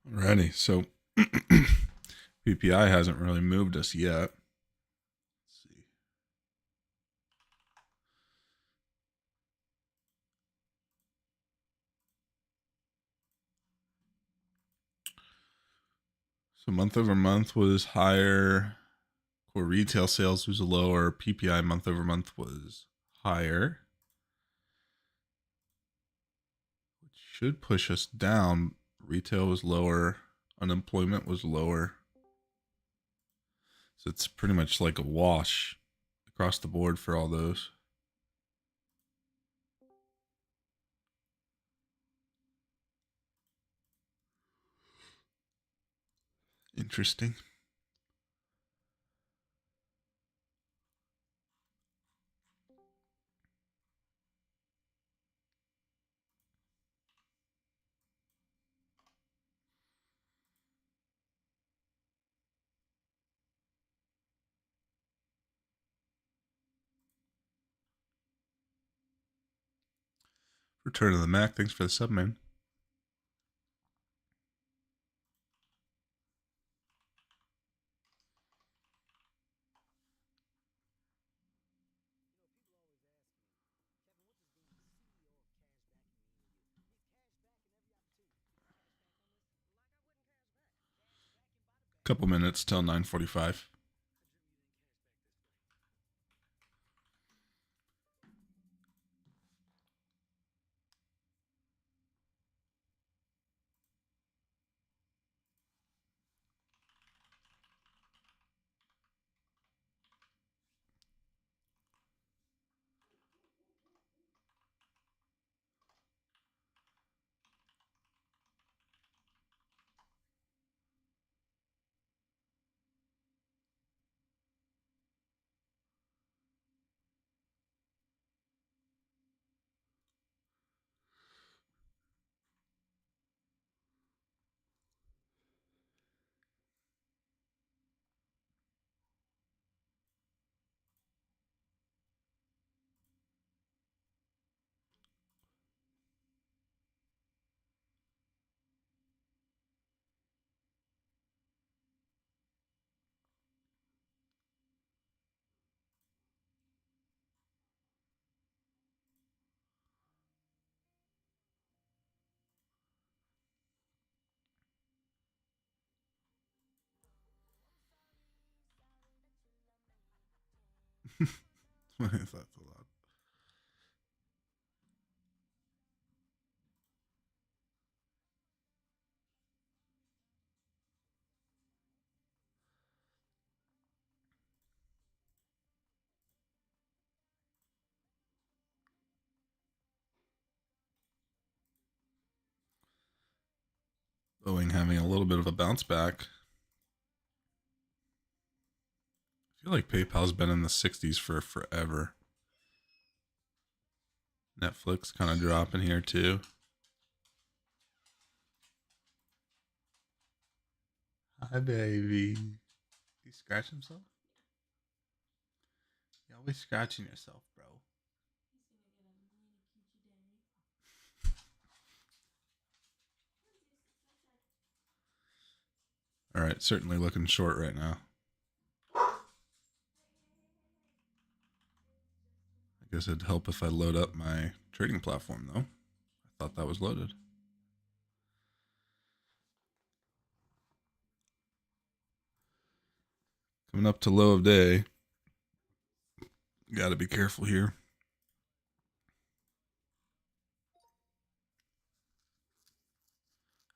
Alrighty, so PPI hasn't really moved us yet. Let's see. So month over month was higher. Core retail sales was lower. PPI month over month was higher, which should push us down. Retail was lower. Unemployment was lower. So it's pretty much like a wash across the board for all those. Interesting. Return of the Mac. Thanks for the sub, man. Couple minutes till 9:45. That's a lot. Boeing having a little bit of a bounce back. I feel like PayPal's been in the 60s for forever. Netflix kind of dropping here too. Hi, baby. You scratch himself? You always scratching yourself, bro. All right, certainly looking short right now. I guess it'd help if I load up my trading platform, though. I thought that was loaded. Coming up to low of day. Got to be careful here.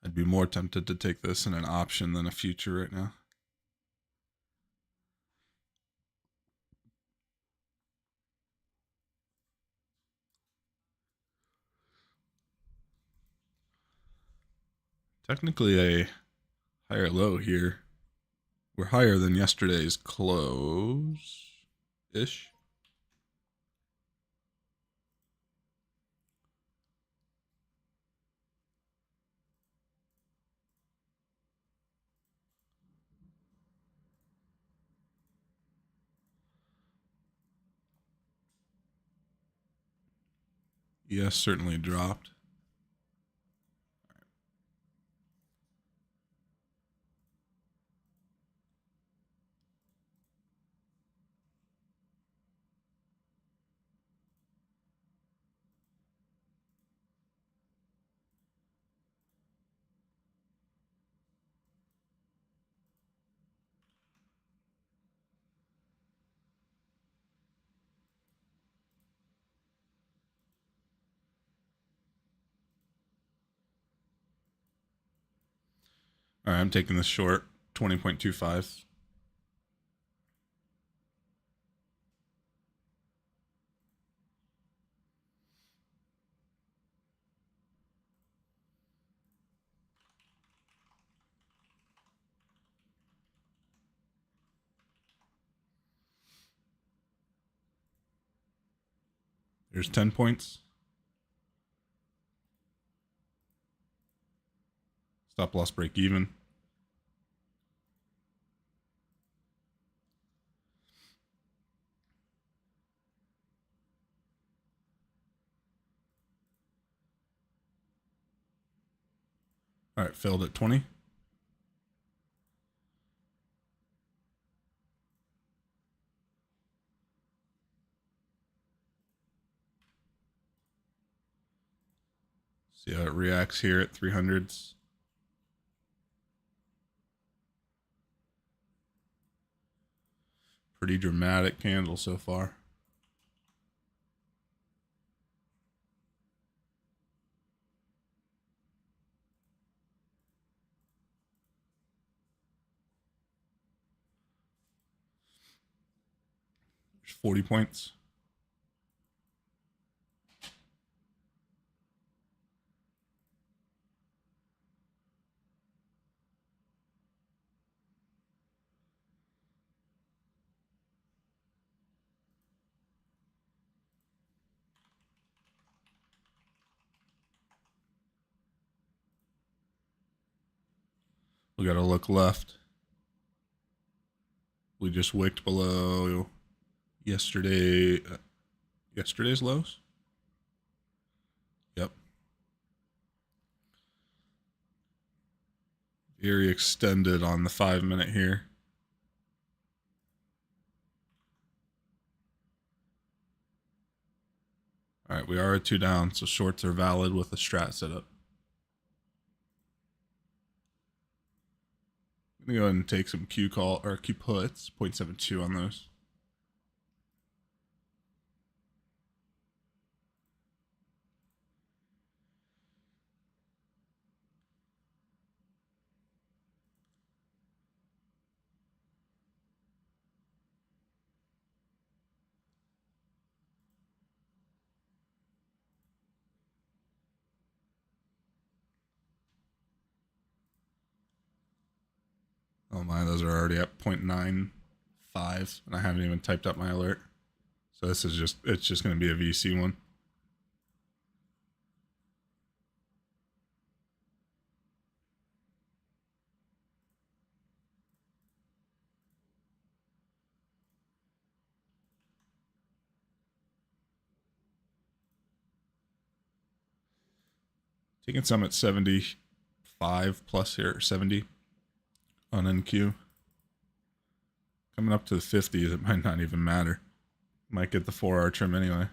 I'd be more tempted to take this in an option than a future right now. Technically a higher low here. We're higher than yesterday's close-ish. Yes, certainly dropped. All right, I'm taking this short, 20.25. There's 10 points. Stop loss break even. All right, failed at 20. See how it reacts here at 300s. Pretty dramatic candle so far. There's 40 points. We got to look left. We just wicked below yesterday's lows. Yep. Very extended on the 5-minute here. All right, we are at 2 down, so shorts are valid with a strat setup. I'm gonna go ahead and take some Q call or Q puts, 0.72 on those. Oh my, those are already at 0.95, and I haven't even typed up my alert. So this is it's just gonna be a VC one. Taking some at 75 plus here, 70 on NQ. Coming up to the 50s, it might not even matter. Might get the 4-hour trim anyway.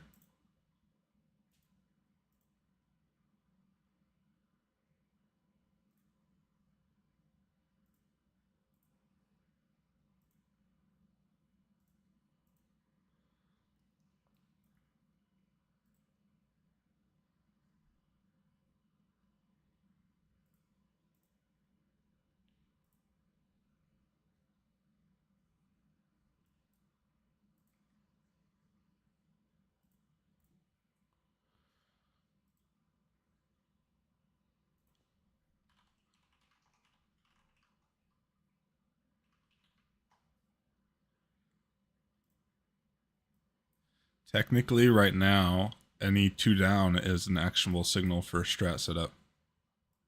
Technically, right now, any 2 down is an actionable signal for a strat setup.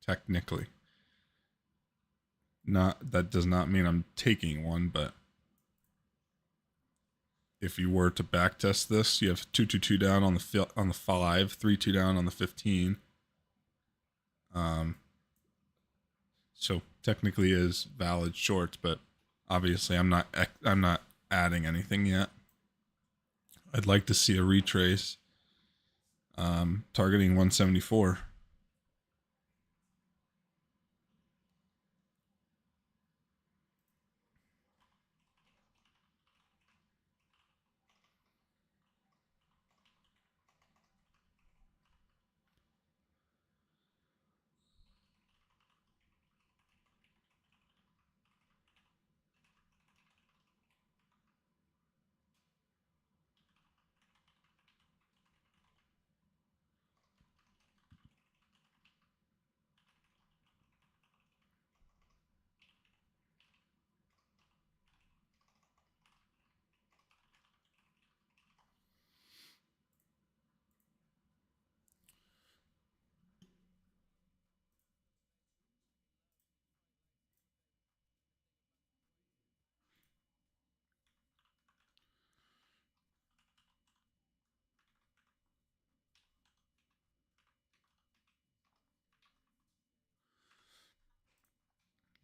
Technically. That does not mean I'm taking one, but if you were to backtest this, you have 2-2 down on the 5, 3-2 down on the 15. So technically is valid shorts, but obviously I'm not adding anything yet. I'd like to see a retrace targeting 174.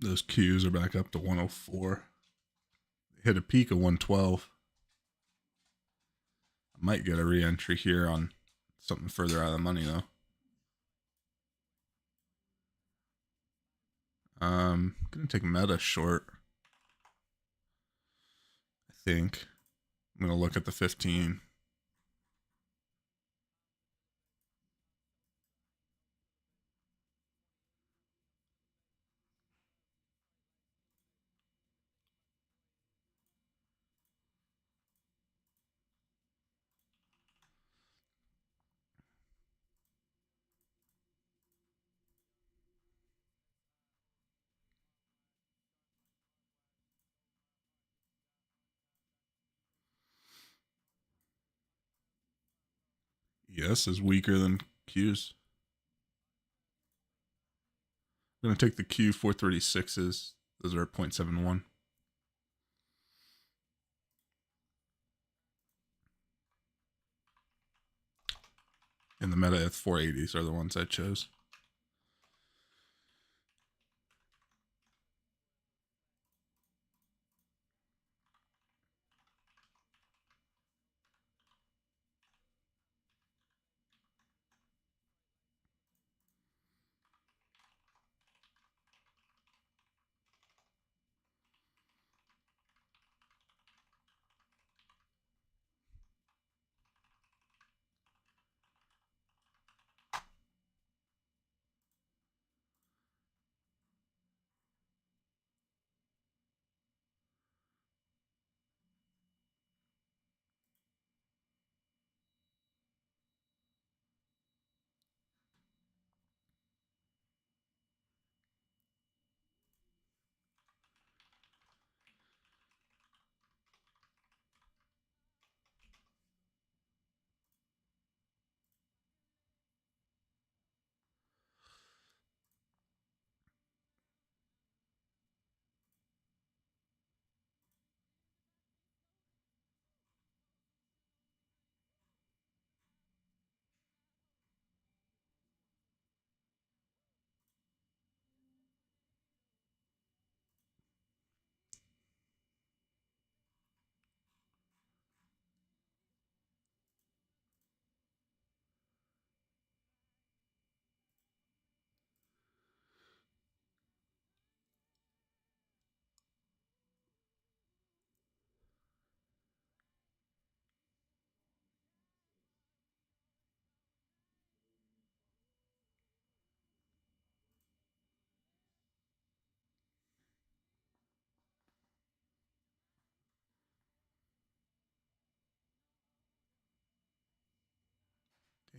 Those Qs are back up to 104. Hit a peak of 112. I might get a re-entry here on something further out of the money though. Gonna take Meta short. I think I'm gonna look at the 15. ES is weaker than Qs. I'm gonna take the Q 436s. Those are at 0.71. And the Meta at 480s are the ones I chose.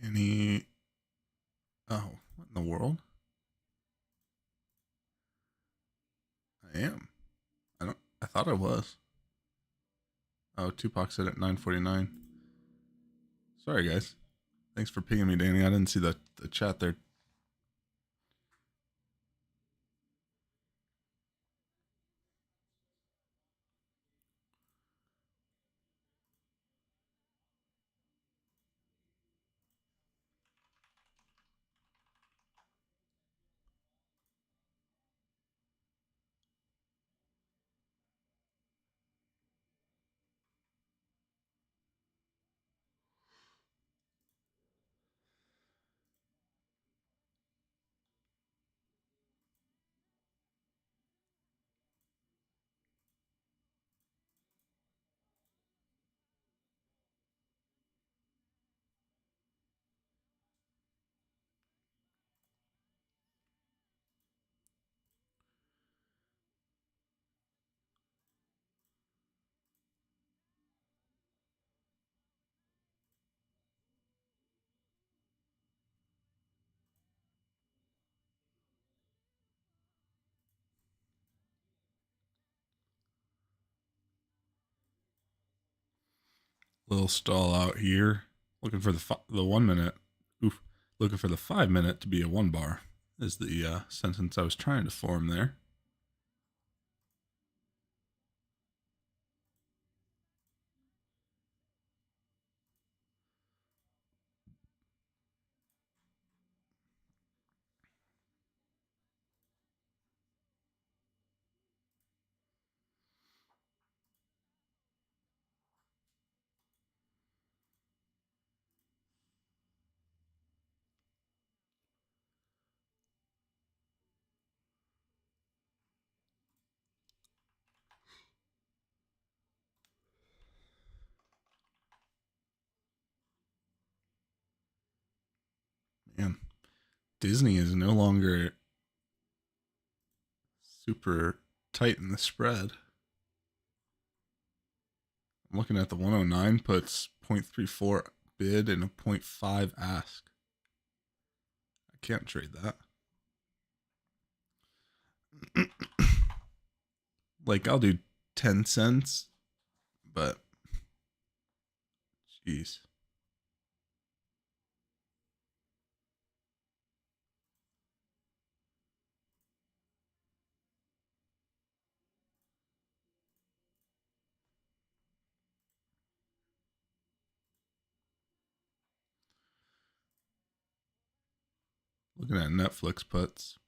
Danny. Oh, what in the world? I am. I thought I was. Oh, Tupac's hit at 9:49. Sorry, guys. Thanks for pinging me, Danny. I didn't see the chat there. Little stall out here. Looking for the 1 minute. Oof. Looking for the 5 minute to be a 1 bar is the sentence I was trying to form there. Disney is no longer super tight in the spread. I'm looking at the 109 puts 0.34 bid and a 0.5 ask. I can't trade that. Like, I'll do 10 cents, but jeez. Looking at Netflix puts.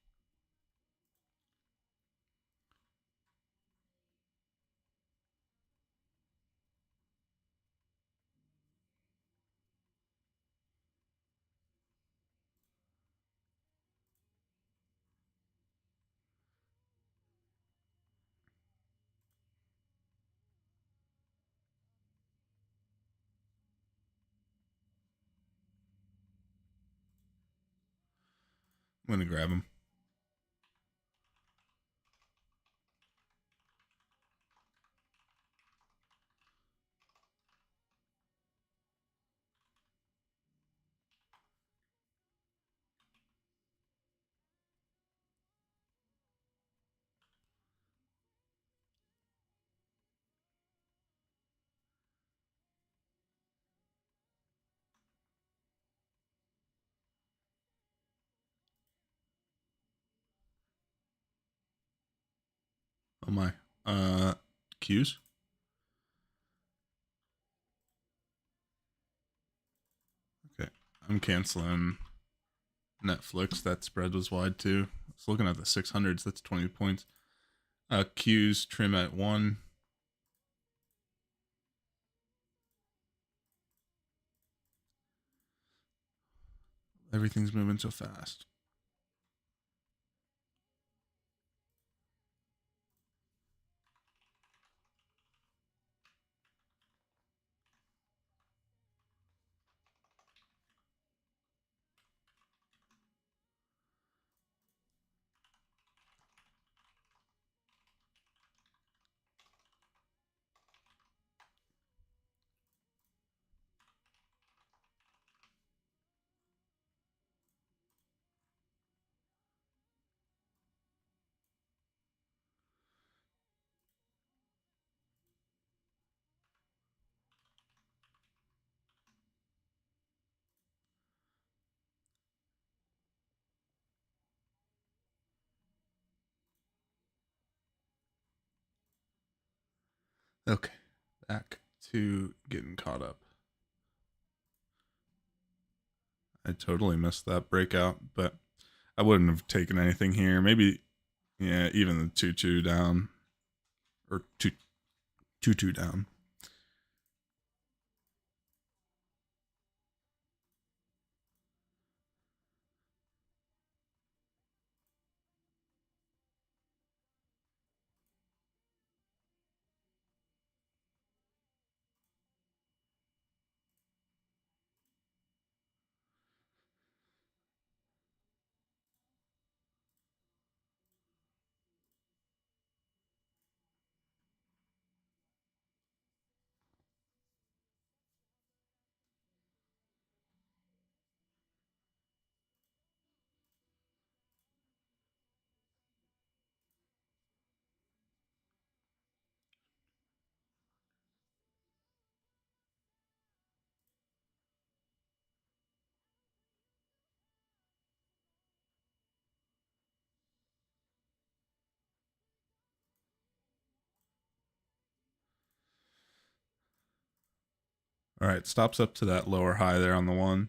I'm going to grab them. Oh my. Q's. Okay. I'm canceling Netflix. That spread was wide too. I was looking at the 600s. That's 20 points. Q's trim at 1. Everything's moving so fast. Okay. Back to getting caught up. I totally missed that breakout, but I wouldn't have taken anything here. Maybe, yeah, even the 2-2 down or 2-2 down. All right, stops up to that lower high there on the 1.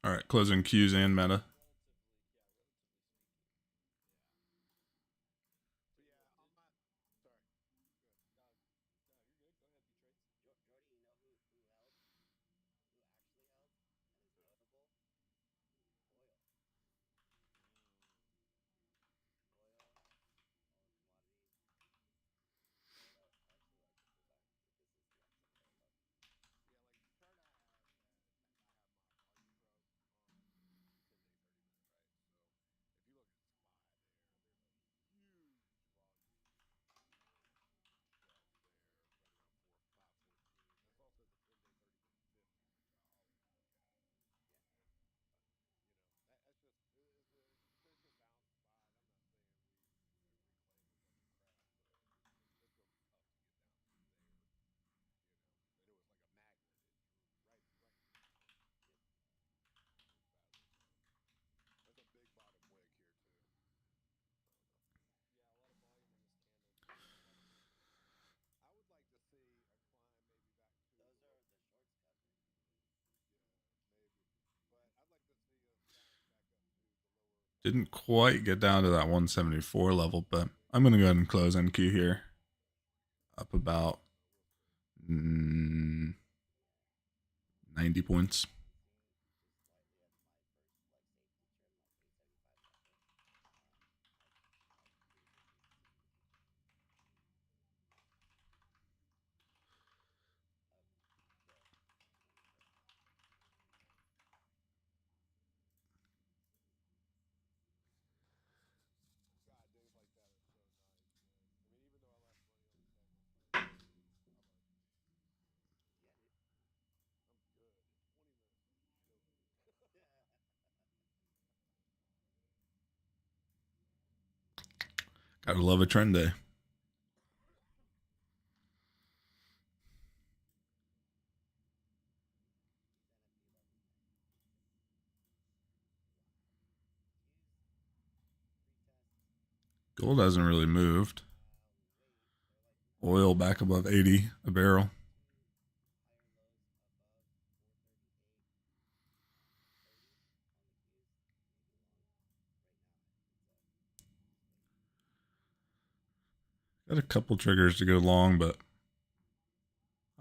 All right, closing Qs and meta. Didn't quite get down to that 174 level, but I'm going to go ahead and close NQ here. Up about 90 points. Gotta love a trend day. Gold hasn't really moved. Oil back above 80 a barrel. Got a couple triggers to go long, but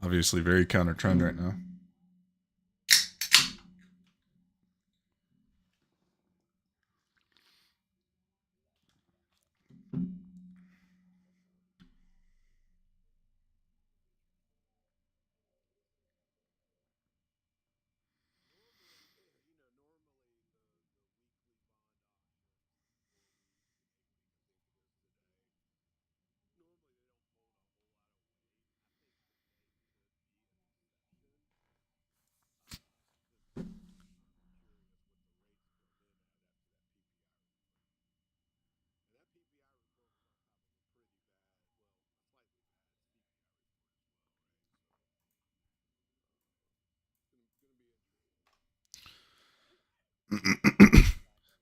obviously very counter trend right now.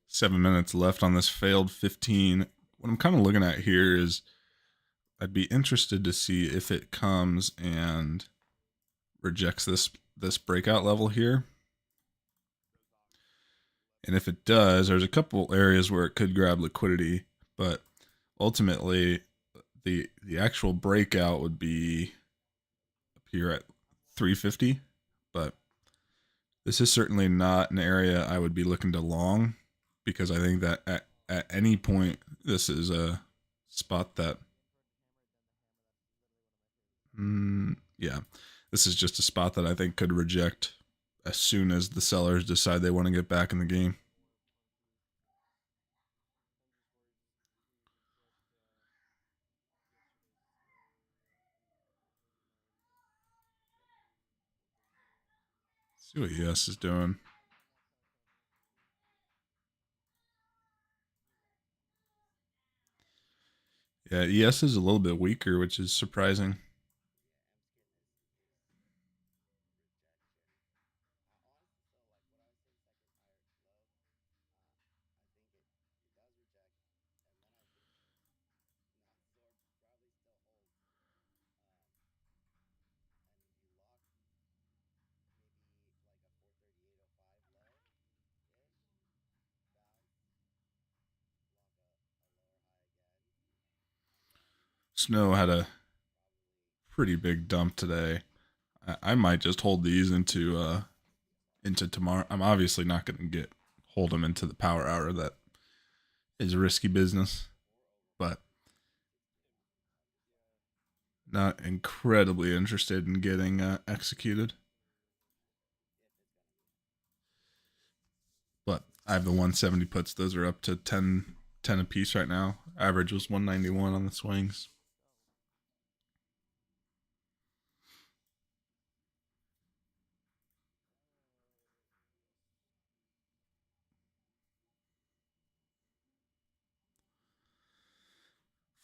Seven minutes left on this failed 15. What I'm kind of looking at here is I'd be interested to see if it comes and rejects this breakout level here. And if it does, there's a couple areas where it could grab liquidity, but ultimately the actual breakout would be up here at 350, but this is certainly not an area I would be looking to long, because I think that at any point this is a spot that yeah, this is just a spot that I think could reject as soon as the sellers decide they want to get back in the game. See what ES is doing. Yeah, ES is a little bit weaker, which is surprising. Snow had a pretty big dump today. I might just hold these into tomorrow. I'm obviously not going to hold them into the power hour. That is risky business, but not incredibly interested in getting executed. But I have the 170 puts. Those are up to 10 a piece right now. Average was 191 on the swings.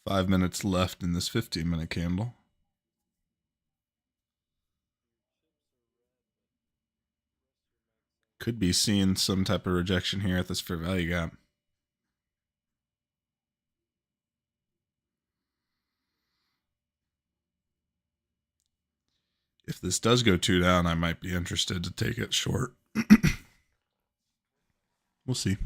Five minutes left in this 15-minute candle. Could be seeing some type of rejection here at this fair value gap. If this does go 2 down, I might be interested to take it short. We'll see.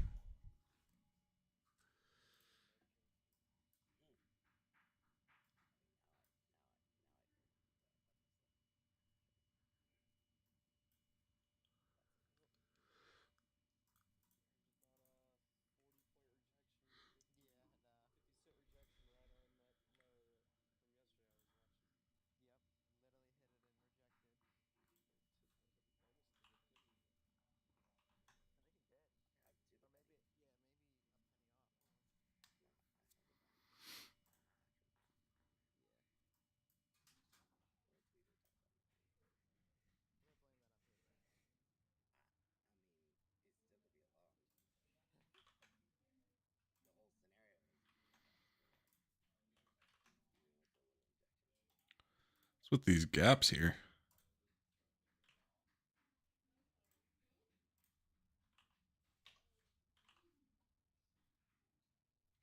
What's with these gaps here?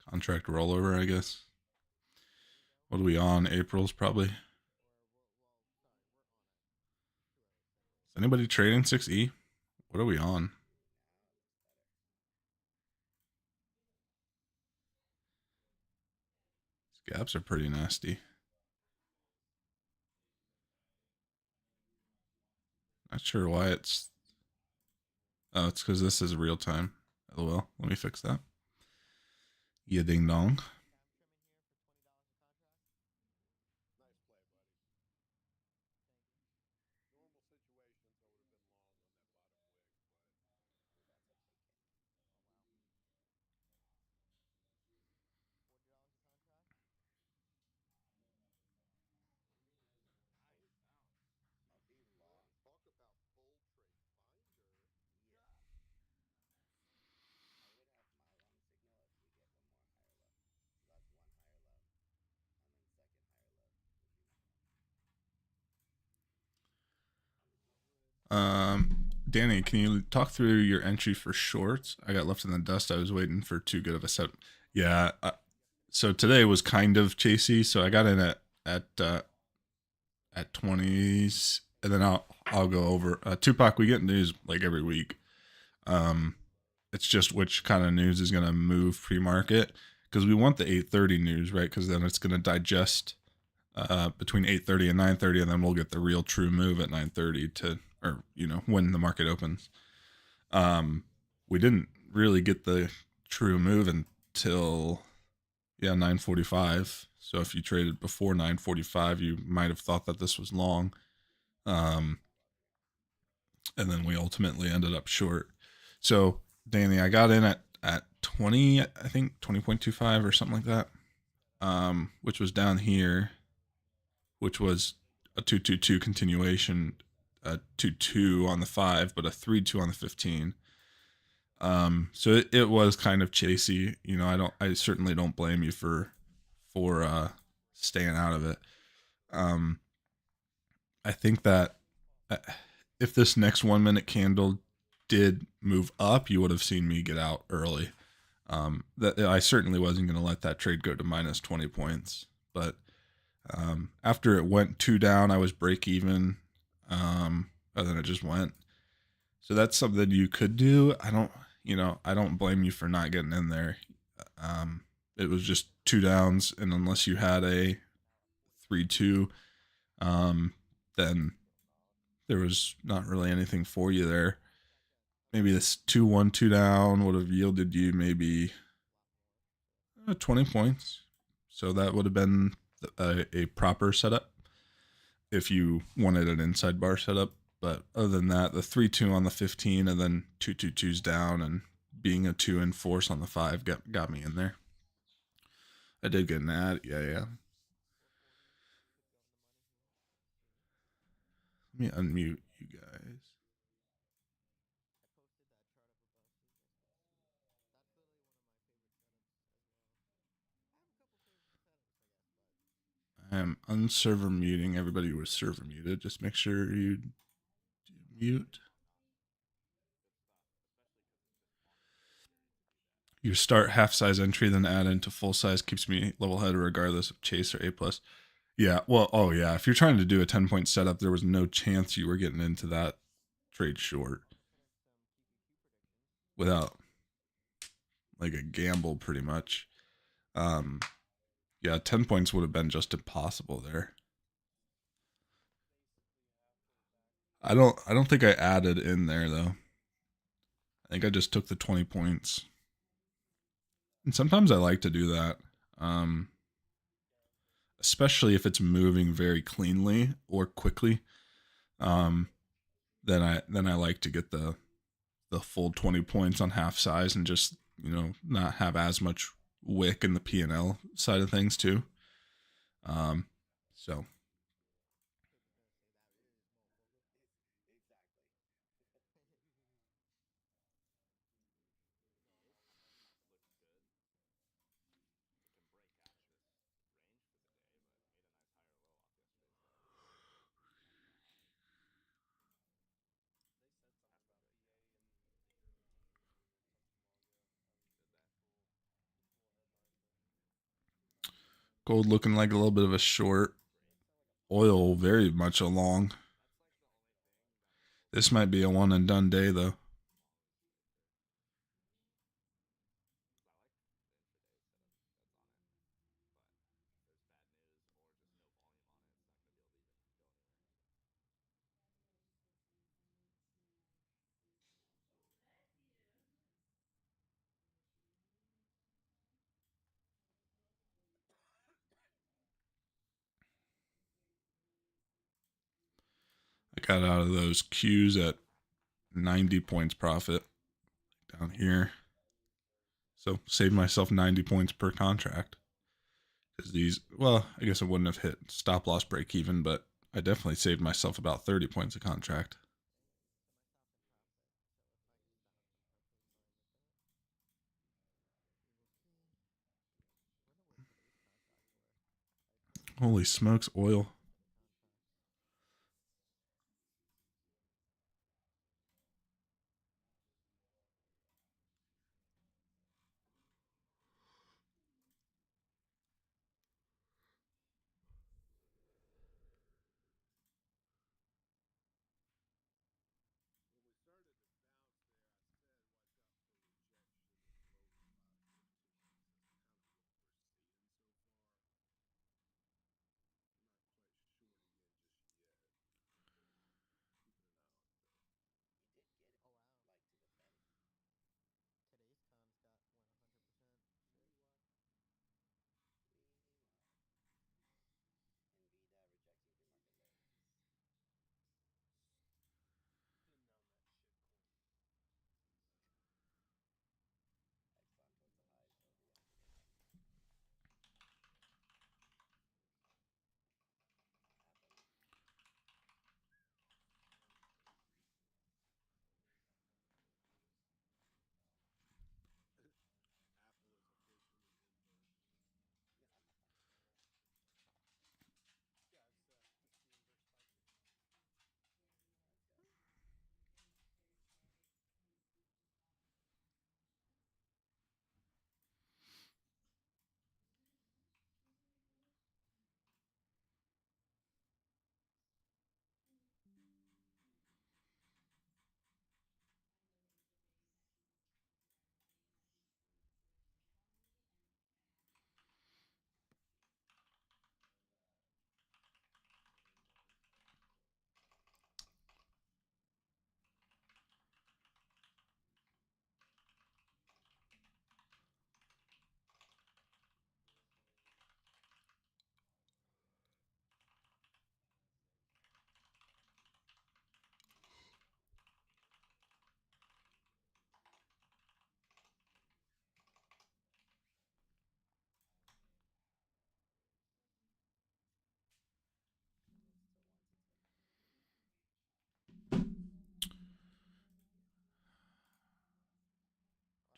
Contract rollover, I guess. What are we on? April's probably. Is anybody trading 6E? What are we on? These gaps are pretty nasty. Not sure why it's. Oh, it's because this is real time. LOL. Let me fix that. Yeah, ding dong. Danny, can you talk through your entry for shorts? I got left in the dust. I was waiting for too good of a set. Yeah. So today was kind of chasey. So I got in at 20s, and then I'll go over Tupac. We get news like every week. It's just which kind of news is going to move pre-market, because we want the 8:30 news, right? Because then it's going to digest between 8:30 and 9:30, and then we'll get the real true move at 9:30 or when the market opens. We didn't really get the true move until 9:45. So if you traded before 9:45, you might have thought that this was long. And then we ultimately ended up short. So Danny, I got in at 20, I think 20.25 or something like that. Which was down here, which was a 222 continuation, a 2-2 on the 5, but a 3-2 on the 15. So it was kind of chasey. I certainly don't blame you for staying out of it. I think that if this next 1 minute candle did move up, you would have seen me get out early. That I certainly wasn't going to let that trade go to minus 20 points. But after it went 2 down, I was break even. And then it just went. So that's something you could do. I don't blame you for not getting in there. It was just 2 downs, and unless you had a 3-2, then there was not really anything for you there. Maybe this 2-1, 2 down would have yielded you maybe 20 points. So that would have been a proper setup if you wanted an inside bar setup. But other than that, the 3-2 on the 15 and then 2-2-2s down and being a 2 in force on the 5 got me in there. I did get an ad. Yeah. Let me unmute you guys. I am unserver muting. Everybody was server muted. Just make sure you mute. You start half size entry, then add into full size, keeps me level head regardless of chase or A plus. Yeah, well, oh yeah. If you're trying to do a 10-point setup, there was no chance you were getting into that trade short without like a gamble, pretty much. Yeah, 10 points would have been just impossible there. I don't think I added in there though. I think I just took the 20 points. And sometimes I like to do that. Especially if it's moving very cleanly or quickly. Then I like to get the full 20 points on half size and just, not have as much wick in the P&L side of things too. So gold looking like a little bit of a short. Oil very much a long. This might be a one and done day though. I got out of those Qs at 90 points profit down here. So saved myself 90 points per contract. Because these, well, I guess I wouldn't have hit stop loss break even, but I definitely saved myself about 30 points a contract. Holy smokes, oil.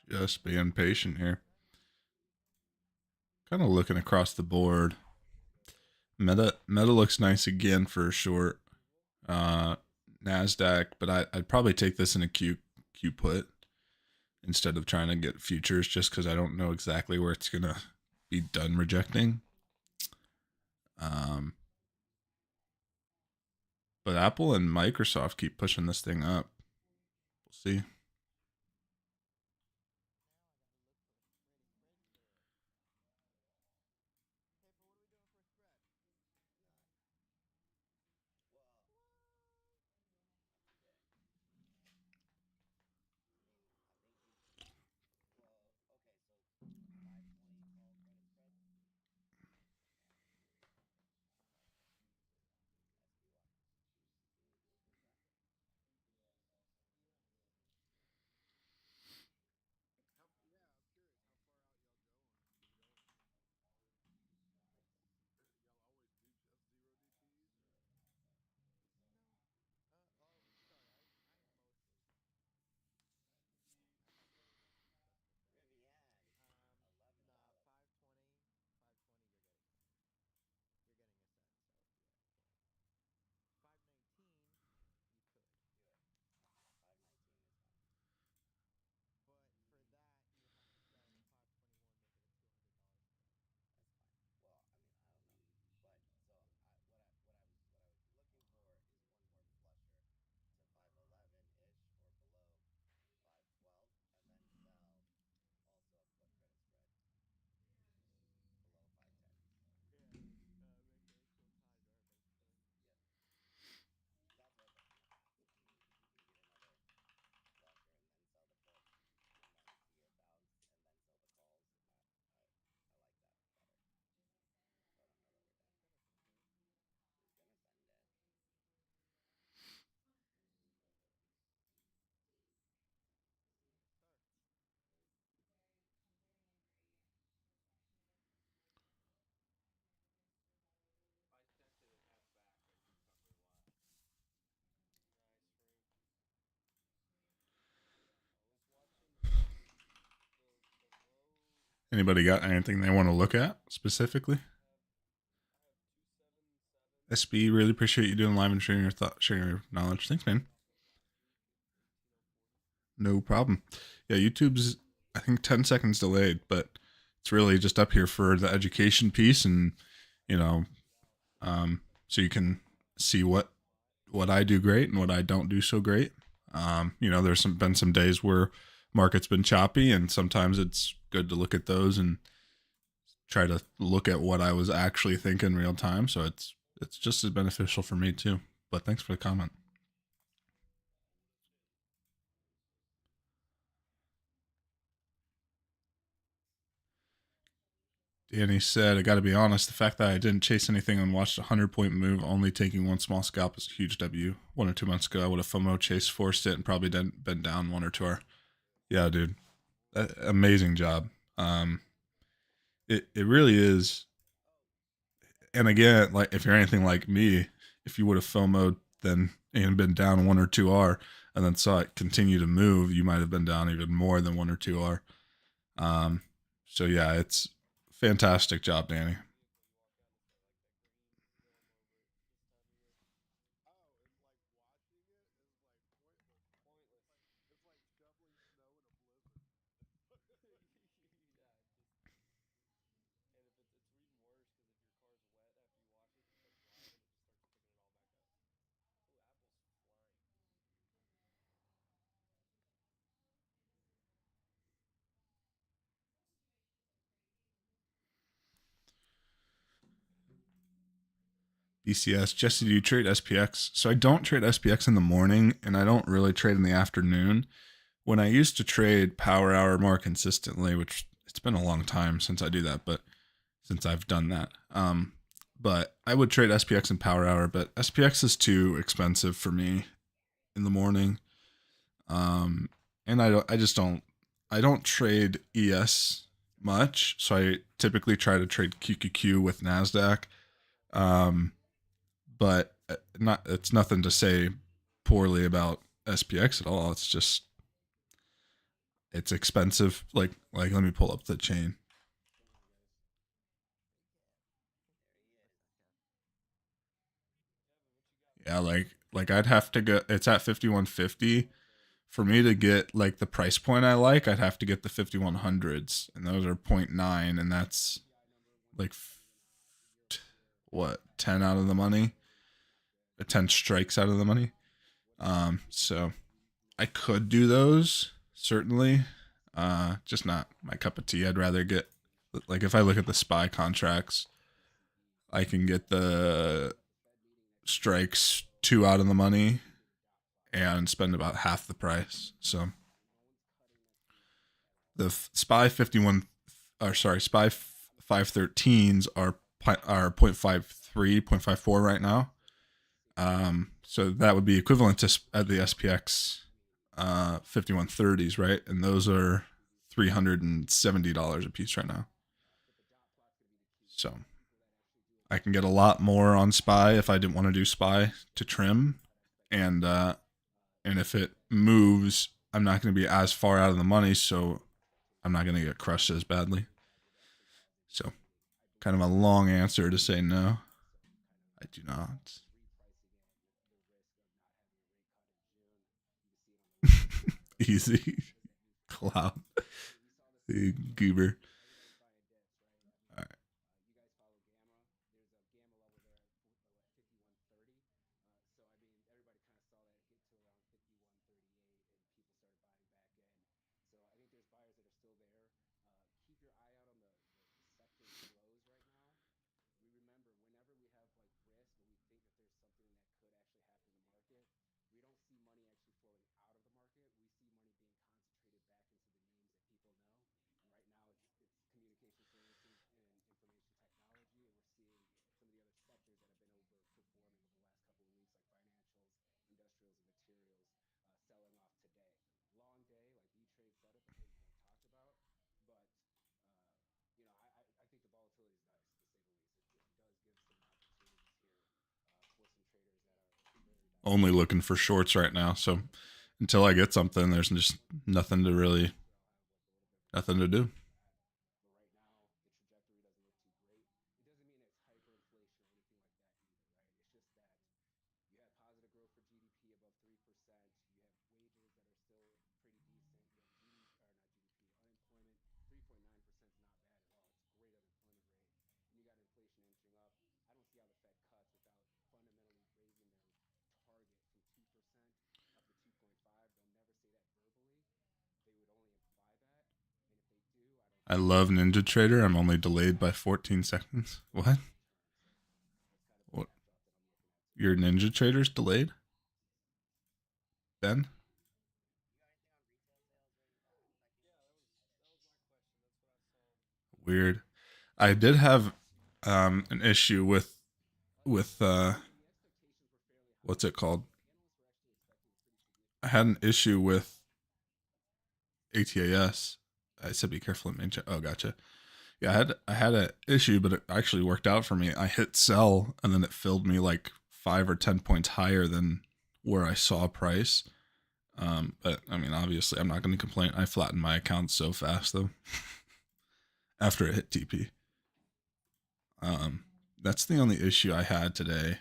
Just being patient here. Kind of looking across the board. Meta looks nice again for a short. Uh, Nasdaq, but I'd probably take this in a Q put instead of trying to get futures, just because I don't know exactly where it's gonna be done rejecting. Um, but Apple and Microsoft keep pushing this thing up. We'll see. Anybody got anything they want to look at specifically? SB, really appreciate you doing live and sharing your sharing your knowledge. Thanks, man. No problem. Yeah, YouTube's I think 10 seconds delayed, but it's really just up here for the education piece, and you know, so you can see what I do great and what I don't do so great. There's been some days where market's been choppy, and sometimes it's good to look at those and try to look at what I was actually thinking real time. So it's just as beneficial for me too. But thanks for the comment. Danny said, I got to be honest, the fact that I didn't chase anything and watched a 100-point move, only taking one small scalp, is a huge W. 1 or 2 months ago, I would have FOMO chased, forced it, and probably been down 1 or 2 hours. Yeah, dude. Amazing job. It really is. And again, like if you're anything like me, if you would have FOMO'd then and been down 1 or 2 hours and then saw it continue to move, you might have been down even more than 1 or 2 hours. Um, so yeah, it's fantastic job, Danny. BCS. Jesse, do you trade SPX? So I don't trade SPX in the morning, and I don't really trade in the afternoon. When I used to trade Power Hour more consistently, which it's been a long time since I do that, but since I've done that, but I would trade SPX and Power Hour, but SPX is too expensive for me in the morning. Um, and I don't trade ES much, so I typically try to trade QQQ with Nasdaq. Um, but not it's nothing to say poorly about SPX at all. It's just it's expensive. Like let me pull up the chain. Yeah, like I'd have to go. It's at 5150. For me to get like the price point I like, I'd have to get the 5100s, and those are zero point 0.9, and that's like what 10 out of the money, 10 strikes out of the money. So I could do those certainly, just not my cup of tea. I'd rather get like if I look at the SPY contracts, I can get the strikes 2 out of the money and spend about half the price. So the SPY 51, or sorry, SPY 513s are 0.53, 0.54 right now. So that would be equivalent to at the SPX 5130s, right? And those are $370 a piece right now. So I can get a lot more on SPY if I didn't want to do SPY to trim, and if it moves, I'm not going to be as far out of the money, so I'm not going to get crushed as badly. So, kind of a long answer to say no. I do not. Easy. Cloud. The goober. All right. Only looking for shorts right now, so until I get something, there's just nothing to do. I love Ninja Trader. I'm only delayed by 14 seconds. What? What? Your Ninja Trader's delayed? Ben? Weird. I did have an issue with what's it called? I had an issue with ATAS. I said be careful at main check. Oh, gotcha. Yeah, I had an issue, but it actually worked out for me. I hit sell, and then it filled me like 5 or 10 points higher than where I saw price. But I mean, obviously, I'm not going to complain. I flattened my account so fast though after it hit TP. Um, that's the only issue I had today.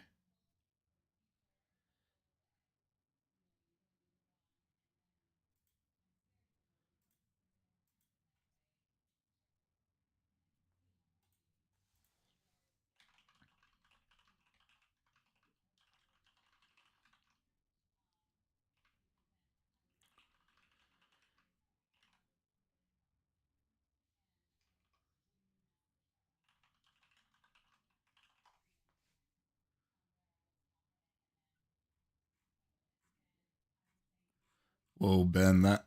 Whoa, Ben, that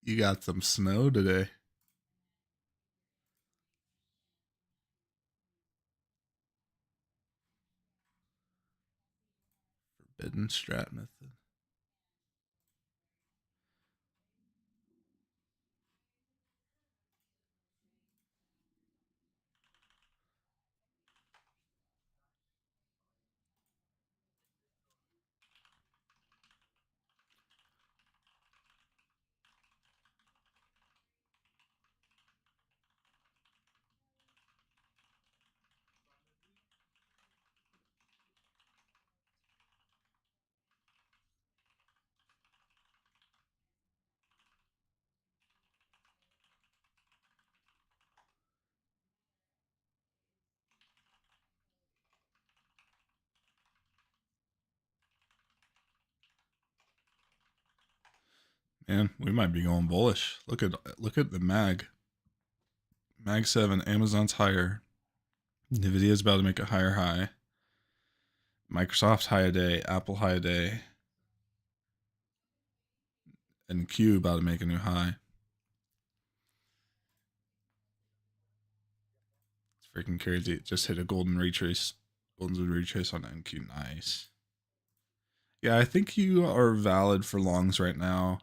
you got some snow today. Forbidden strat method. Man, we might be going bullish. Look at the Mag 7, Amazon's higher. Nvidia's about to make a higher high. Microsoft high a day, Apple high a day, and Q about to make a new high. It's freaking crazy. It just hit a golden retrace on NQ. Nice. Yeah, I think you are valid for longs right now.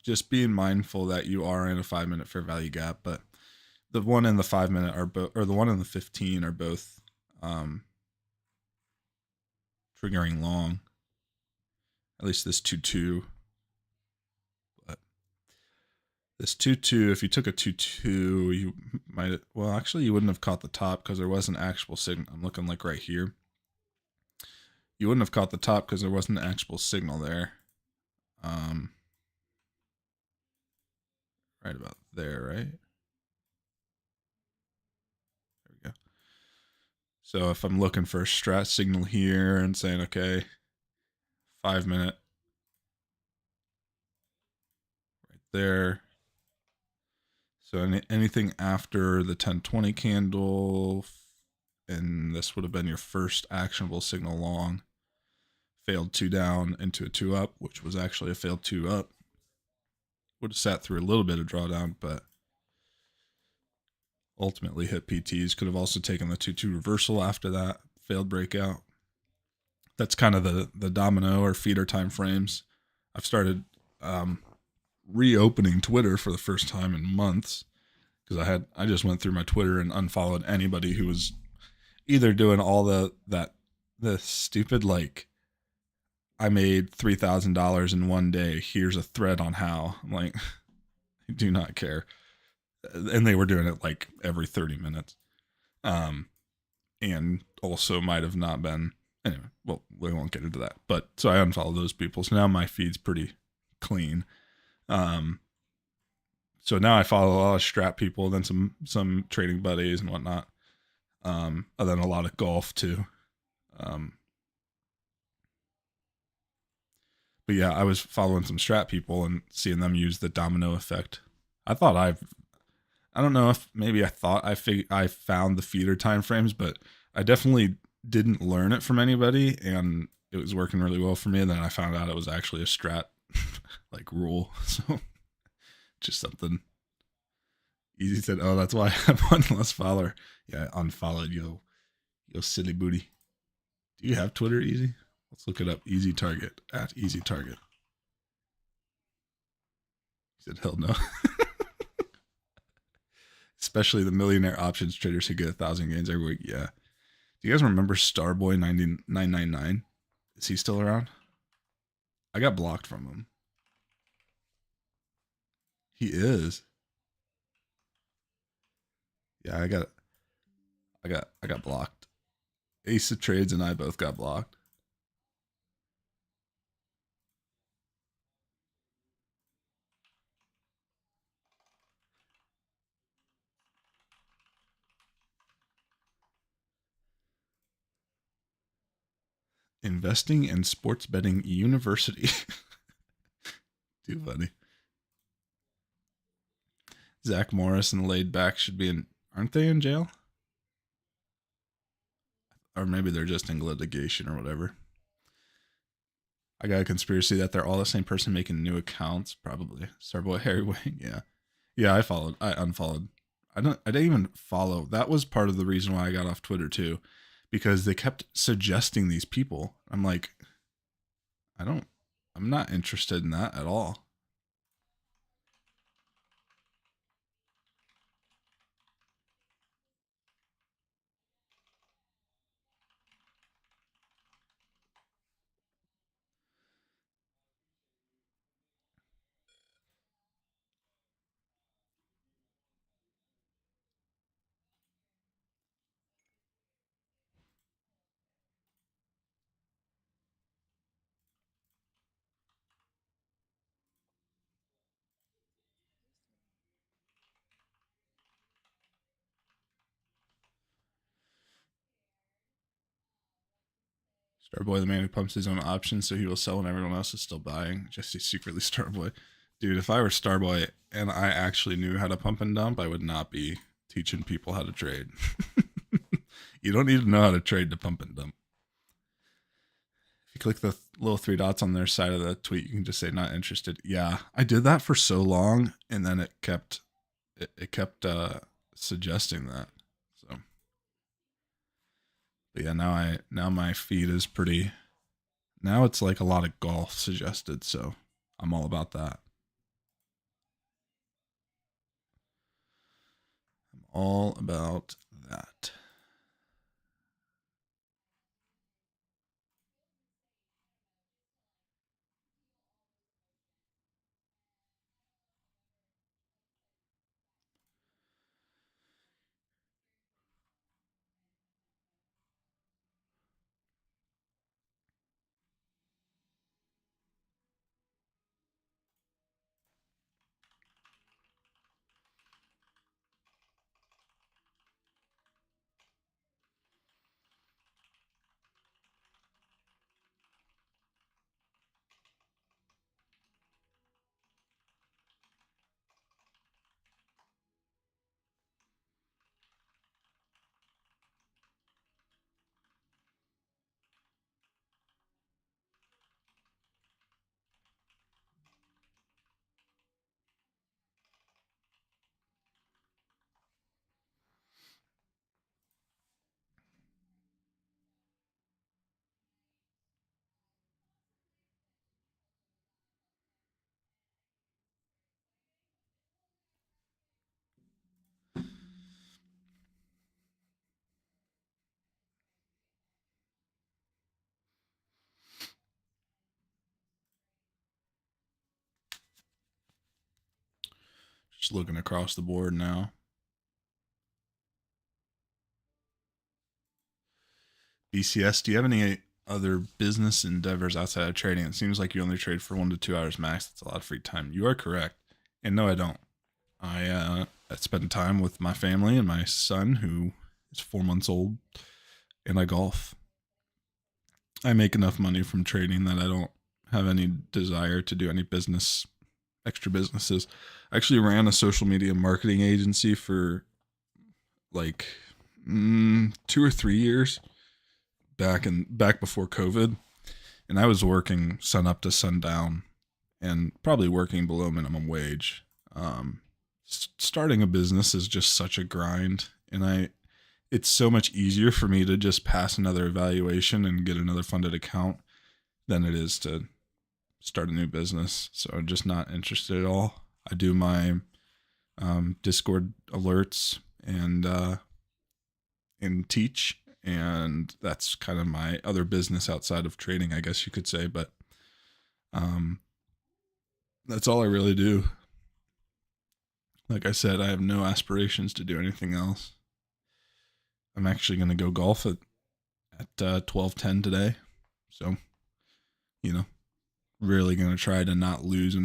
Just being mindful that you are in a 5-minute fair value gap, but the one and the 5-minute are both, or the one and the 15 are both triggering long. At least this 2-2. But this 2-2, if you took a 2-2, you might, well, actually, you wouldn't have caught the top because there was an actual signal. I'm looking like right here. You wouldn't have caught the top because there wasn't an actual signal there. Right about there, right? There we go. So if I'm looking for a strat signal here and saying, okay, 5-minute, right there. So anything after the 1020 candle, and this would have been your first actionable signal long, failed 2 down into a 2 up, which was actually a failed 2 up. Would have sat through a little bit of drawdown, but ultimately hit PTs. Could have also taken the 2-2 reversal after that, failed breakout. That's kind of the domino or feeder time frames. I've started reopening Twitter for the first time in months because I just went through my Twitter and unfollowed anybody who was either doing all the stupid, like, I made $3,000 in one day, here's a thread on how. I'm like, I do not care. And they were doing it like every 30 minutes. And also might have not been, anyway, well, we won't get into that. But so I unfollowed those people. So now my feed's pretty clean. So now I follow a lot of strat people, then some trading buddies and whatnot. And then a lot of golf too. But yeah, I was following some strat people and seeing them use the domino effect. I don't know if maybe I thought I found the feeder time frames, but I definitely didn't learn it from anybody, and it was working really well for me. And then I found out it was actually a strat like rule. So just something easy said, oh, that's why I have one less follower. Yeah, I unfollowed yo silly booty. Do you have Twitter, Easy? Let's look it up. Easy Target at Easy Target. He said, hell no. Especially the millionaire options traders who get 1,000 gains every week. Yeah. Do you guys remember Starboy 999? Is he still around? I got blocked from him. He is. Yeah, I got blocked. Ace of Trades and I both got blocked. Investing in Sports Betting University. Too funny. Zach Morris and Laid Back should be in, aren't they in jail? Or maybe they're just in litigation or whatever. I got a conspiracy that they're all the same person making new accounts, probably. Starboy Harry Wing, yeah. Yeah, I unfollowed. I didn't even follow. That was part of the reason why I got off Twitter too, because they kept suggesting these people. I'm like, I'm not interested in that at all. Starboy, the man who pumps his own options, so he will sell when everyone else is still buying. Just secretly Starboy. Dude, if I were Starboy and I actually knew how to pump and dump, I would not be teaching people how to trade. You don't need to know how to trade to pump and dump. If you click the little three dots on their side of the tweet, you can just say not interested. Yeah, I did that for so long, and then it kept suggesting that. So, but yeah, now my feed is pretty. Now it's like a lot of golf suggested, so I'm all about that. I'm all about that. Just looking across the board now. BCS, do you have any other business endeavors outside of trading? It seems like you only trade for 1 to 2 hours max. That's a lot of free time. You are correct. And no, I don't. I spend time with my family and my son, who is 4 months old, and I golf. I make enough money from trading that I don't have any desire to do any extra businesses. I actually ran a social media marketing agency for like 2 or 3 years back before COVID, and I was working sun up to sundown and probably working below minimum wage. Starting a business is just such a grind, and it's so much easier for me to just pass another evaluation and get another funded account than it is to start a new business. So I'm just not interested at all. I do my Discord alerts and teach, and that's kind of my other business outside of trading, I guess you could say. But that's all I really do. Like I said, I have no aspirations to do anything else. I'm actually going to go golf at 12:10 today. So, really going to try to not lose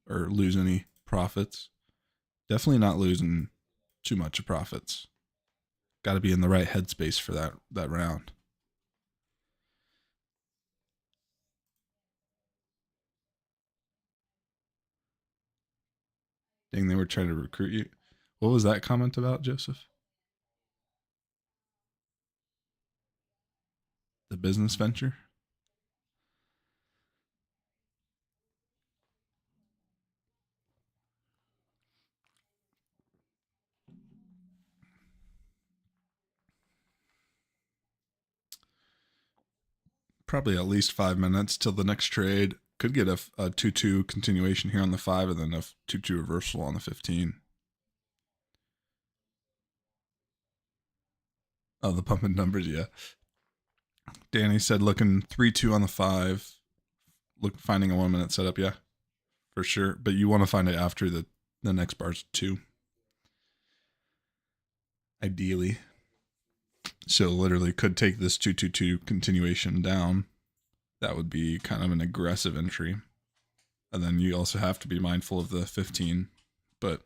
lose any profits. Definitely not losing too much of profits. Got to be in the right headspace for that round. Dang, they were trying to recruit you. What was that comment about, Joseph? The business venture? Probably at least 5 minutes till the next trade. Could get a 2-2 continuation here on the 5 and then a 2-2 reversal on the 15. Oh, the pumping numbers, yeah. Danny said looking 3-2 on the 5. Finding a 1 minute setup, yeah, for sure. But you want to find it after the next bar's 2. Ideally. So literally could take this 2-2-2 continuation down. That would be kind of an aggressive entry. And then you also have to be mindful of the 15. But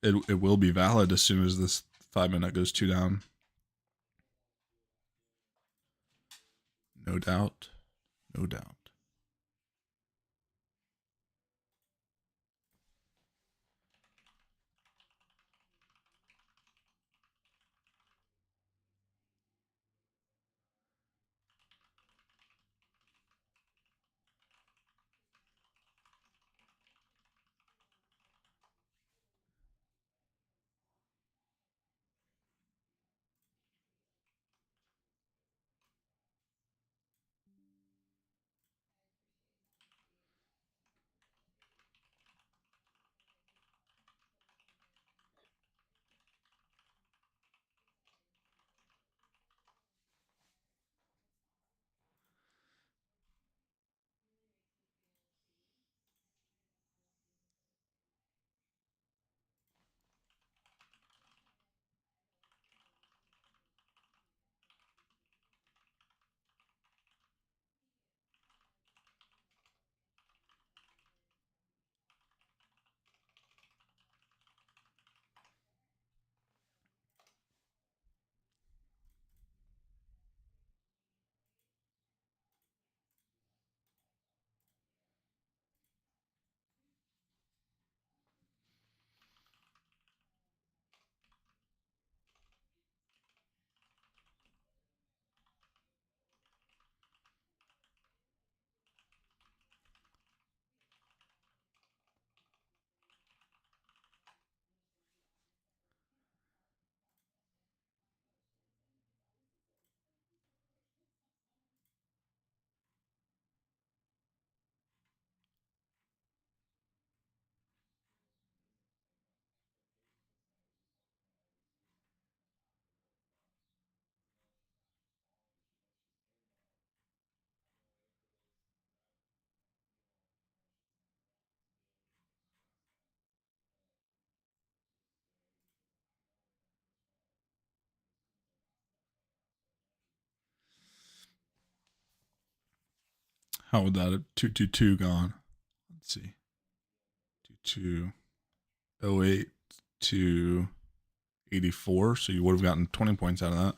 it will be valid as soon as this 5 minute goes 2 down. No doubt. No doubt. How would that have 222 gone? Let's see. 2208 to 84. So you would have gotten 20 points out of that.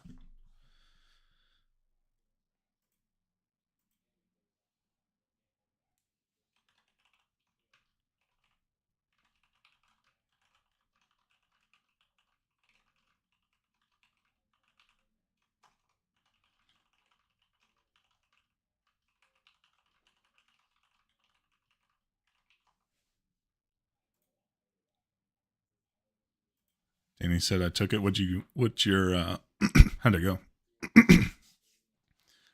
Danny said I took it. What's your how'd it go?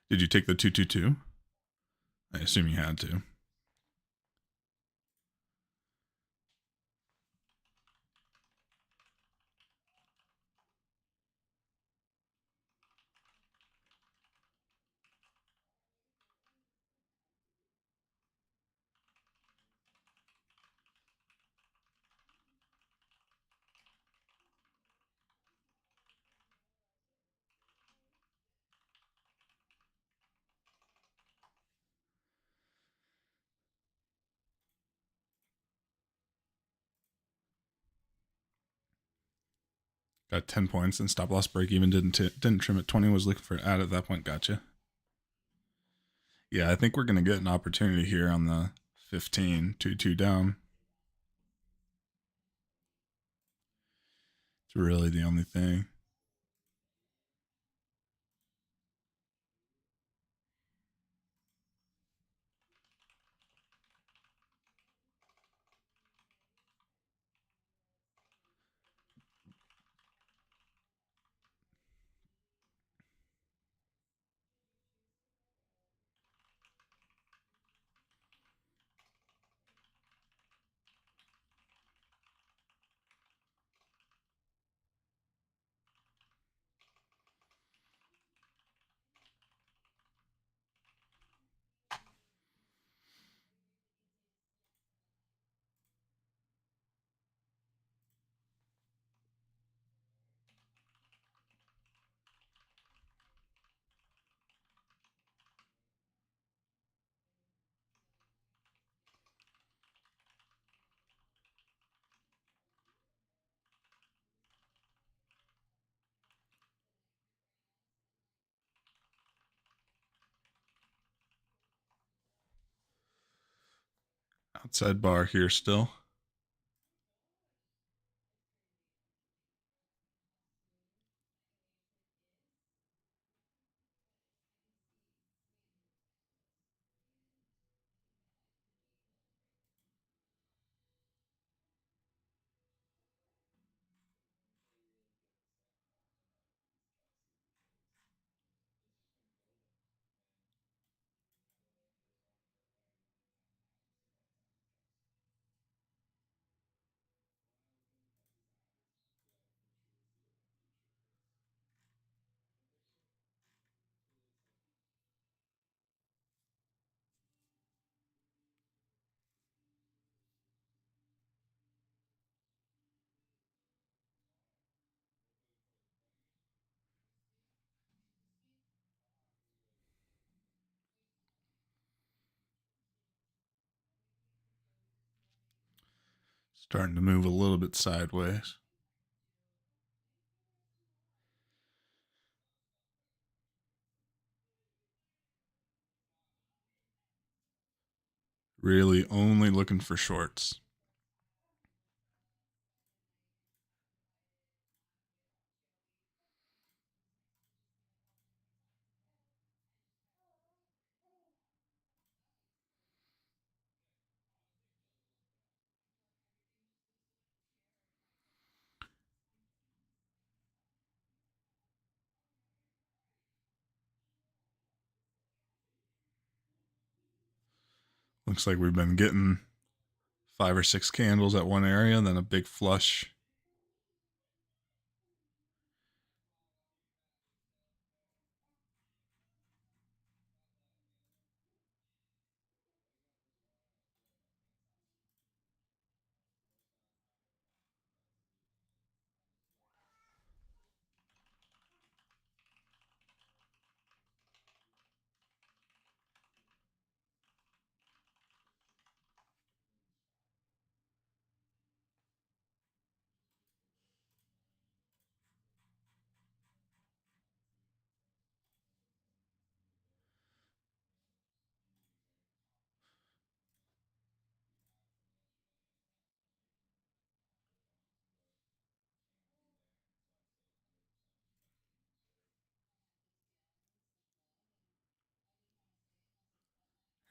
Did you take the 222? I assume you had to. Got 10 points and stop loss break even didn't trim at 20. Was looking for an ad at that point. Gotcha. Yeah, I think we're gonna get an opportunity here on the 15, 2-2 down. It's really the only thing. Outside bar here still. Starting to move a little bit sideways. Really only looking for shorts. Looks like we've been getting 5 or 6 candles at one area, then a big flush.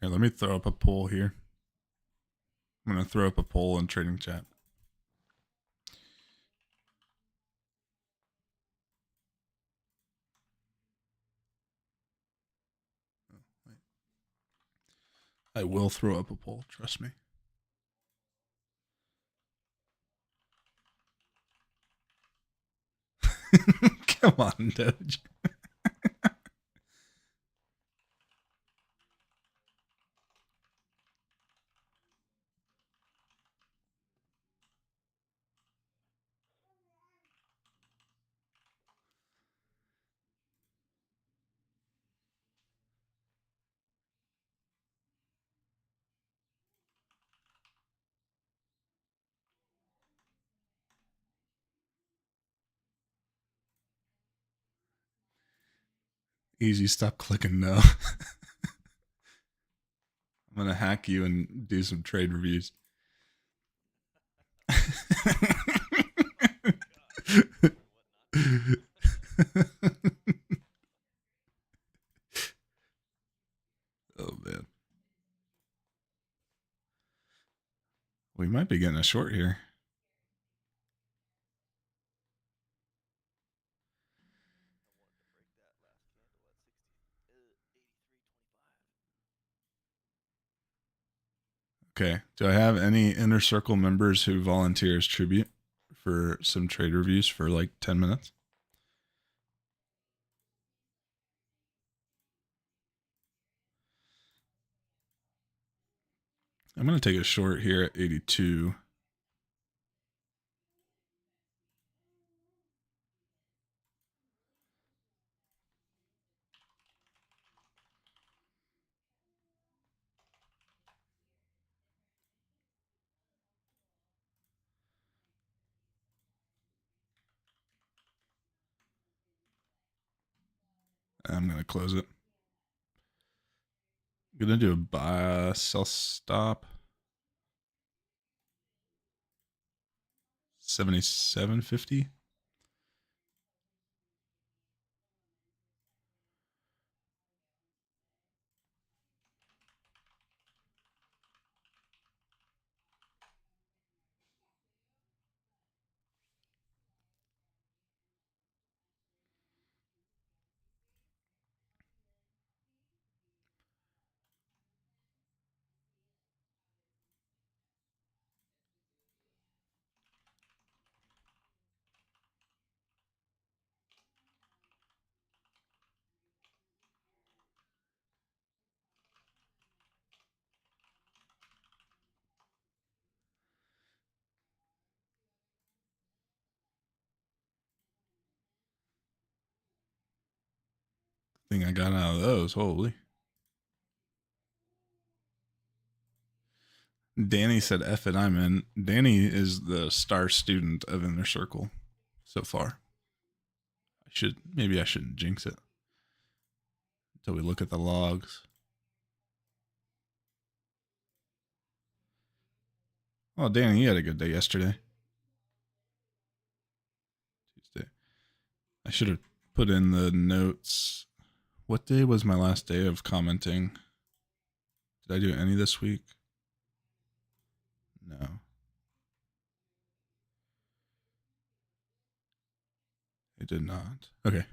Here, let me throw up a poll here. I'm going to throw up a poll in trading chat. I will throw up a poll, trust me. Come on, Doge. Easy, stop clicking no. I'm going to hack you and do some trade reviews. Oh, man. We might be getting a short here. Okay. Do I have any inner circle members who volunteer as tribute for some trade reviews for like 10 minutes? I'm going to take a short here at 82. I'm going to close it. I'm going to do a buy sell stop. 77.50. Thing I got out of those. Holy. Danny said F it, I'm in. Danny is the star student of Inner Circle so far. Maybe I shouldn't jinx it until we look at the logs. Oh, Danny, you had a good day yesterday. Tuesday. I should have put in the notes. What day was my last day of commenting? Did I do any this week? No. I did not. Okay.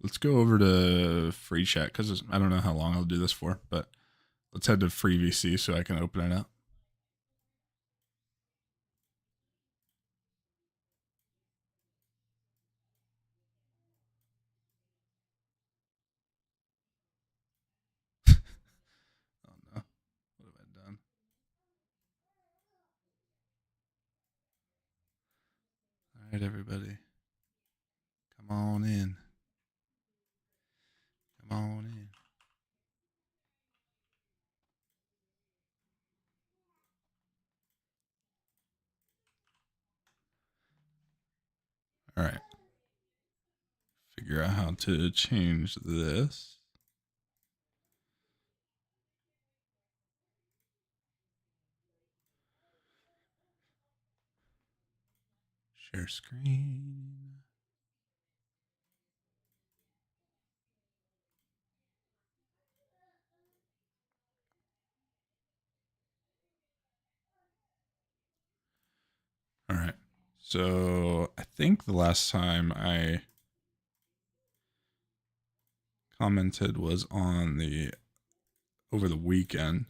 Let's go over to free chat because I don't know how long I'll do this for, but let's head to free VC so I can open it up. Oh no. What have I done? All right, everybody. Come on in. Come on in. All right. Figure out how to change this. Share screen. So I think the last time I commented was on the over the weekend.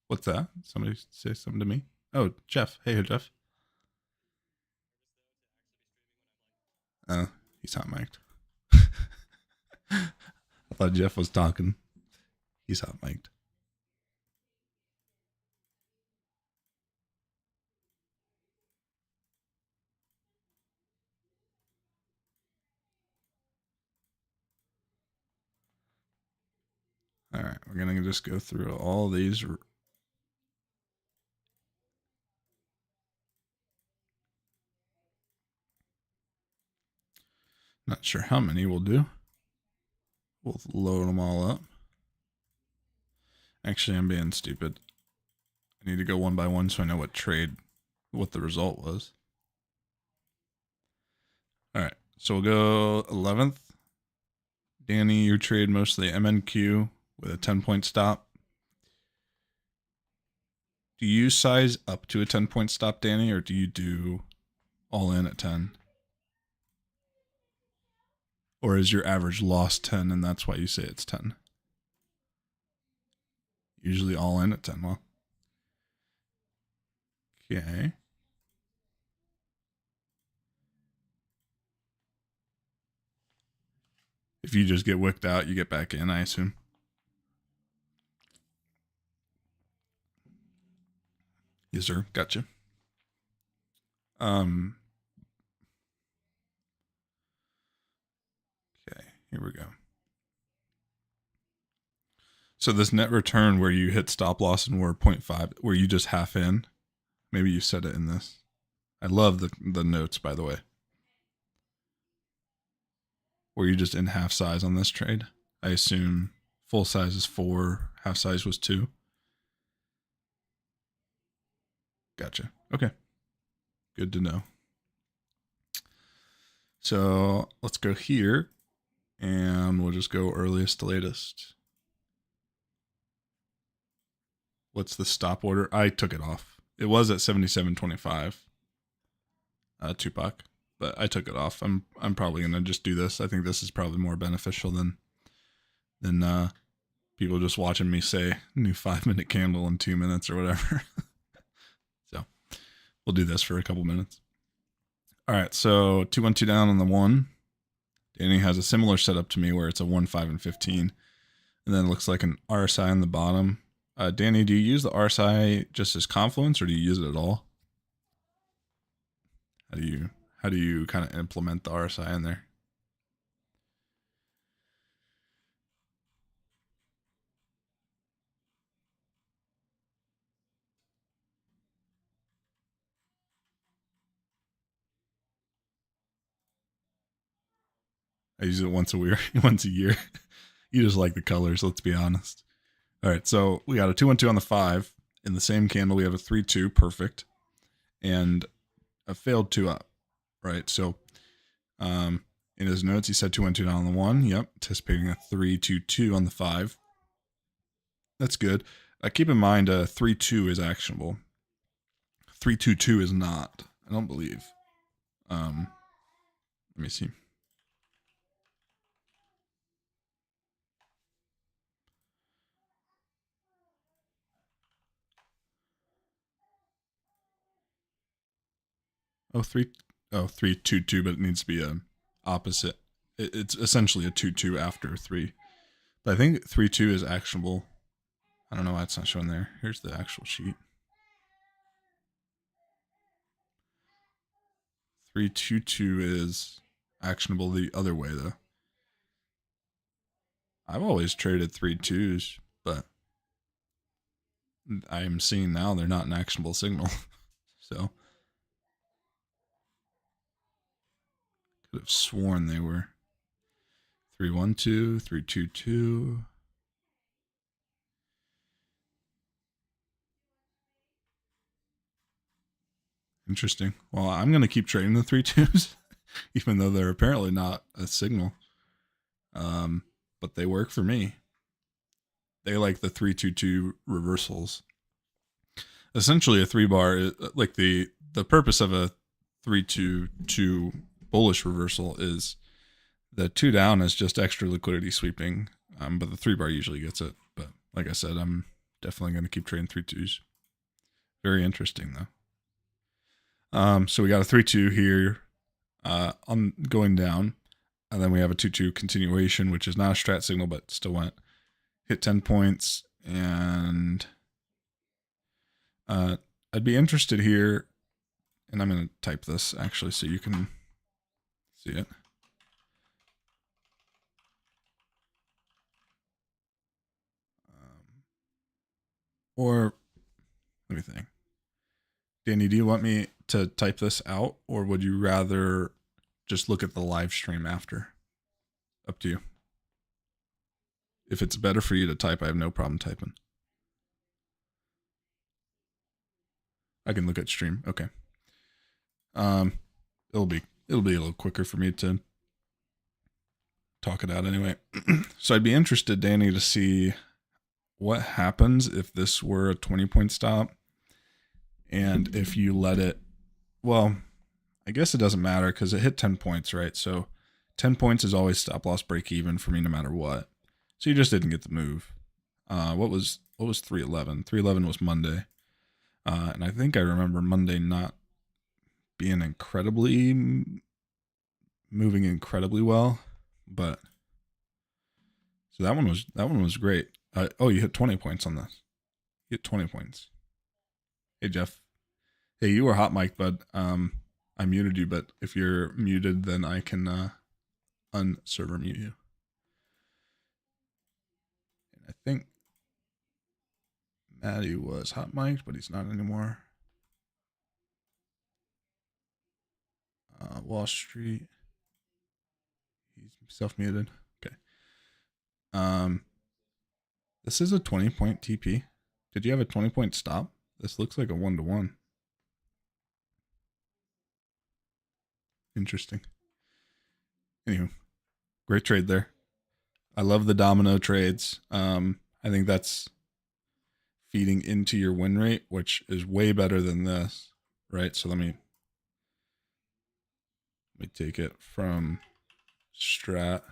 What's that? Somebody say something to me? Oh, Jeff. Hey, Jeff. He's hot mic'd. I thought Jeff was talking. He's hot mic'd. All right, we're gonna just go through all these. Not sure how many we'll do. We'll load them all up. Actually, I'm being stupid. I need to go one by one so I know what the result was. All right, so we'll go 11th. Danny, you trade mostly MNQ with a 10-point stop. Do you size up to a 10-point stop, Danny, or do you do all in at 10? Or is your average loss 10 and that's why you say it's 10? Usually all in at 10. Well, okay. If you just get wicked out, you get back in, I assume. Yes, sir. Gotcha. Okay, here we go. So this net return where you hit stop loss and we're 0.5, where you just half in, maybe you said it in this. I love the notes, by the way. Were you just in half size on this trade? I assume full size is 4, half size was 2. Gotcha. Okay. Good to know. So let's go here and we'll just go earliest to latest. What's the stop order? I took it off. It was at 77.25. Tupac, but I took it off. I'm probably gonna just do this. I think this is probably more beneficial than people just watching me say new 5-minute candle in 2 minutes or whatever. So we'll do this for a couple minutes. All right, so 212 down on the 1. Danny has a similar setup to me where it's a 1, 5, and 15, and then it looks like an RSI on the bottom. Danny, do you use the RSI just as confluence, or do you use it at all? How do you kind of implement the RSI in there? I use it once a year. Once a year. You just like the colors, let's be honest. All right, so we got a 212 on the 5. In the same candle, we have a 3-2, perfect, and a failed 2 up, right? So in his notes, he said 212 down on the 1. Yep, anticipating a 3-2-2 on the 5. That's good. Keep in mind, 3-2 is actionable. 3-2-2 is not. I don't believe. Let me see. Oh, 3-2-2, but it needs to be a opposite. It's essentially a 2-2 after 3. But I think 3-2 is actionable. I don't know why it's not showing there. Here's the actual sheet. 3-2-2 is actionable the other way, though. I've always traded 3-2s, but I am seeing now they're not an actionable signal. So could have sworn they were 3-1-2, 3-2-2. Interesting. Well, I'm going to keep trading the 3-2s, even though they're apparently not a signal. But they work for me. they like the 322 reversals. Essentially, a 3-bar is like the purpose of a 322 bullish reversal is the 2 down is just extra liquidity sweeping, but the 3-bar usually gets it. But like I said, I'm definitely going to keep trading 3-2s. Very interesting though. So we got a 3-2 here on going down, and then we have a 2-2 continuation, which is not a strat signal, but still went hit 10 points. And I'd be interested here, and I'm going to type this actually so you can see it. Or let me think. Danny, do you want me to type this out, or would you rather just look at the live stream after? Up to you. If it's better for you to type, I have no problem typing. I can look at stream. Okay. It'll be a little quicker for me to talk it out anyway. So I'd be interested, Danny, to see what happens if this were a 20-point stop, and if you let it, well, I guess it doesn't matter because it hit 10 points, right? So 10 points is always stop loss break even for me no matter what. So you just didn't get the move. What was 311? 311 was Monday. And I think I remember Monday not being moving incredibly well, but so that one was great. Oh, you hit 20 points on this. You hit 20 points. Hey Jeff. Hey, you were hot mic, bud. I muted you, but if you're muted, then I can unserver mute you. And I think Maddie was hot mic'd, but he's not anymore. Wall Street. He's self-muted. Okay. This is a 20-point TP. Did you have a 20-point stop? This looks like a 1-to-1. Interesting. Anywho, great trade there. I love the domino trades. I think that's feeding into your win rate, which is way better than this, right? So let me take it from strat.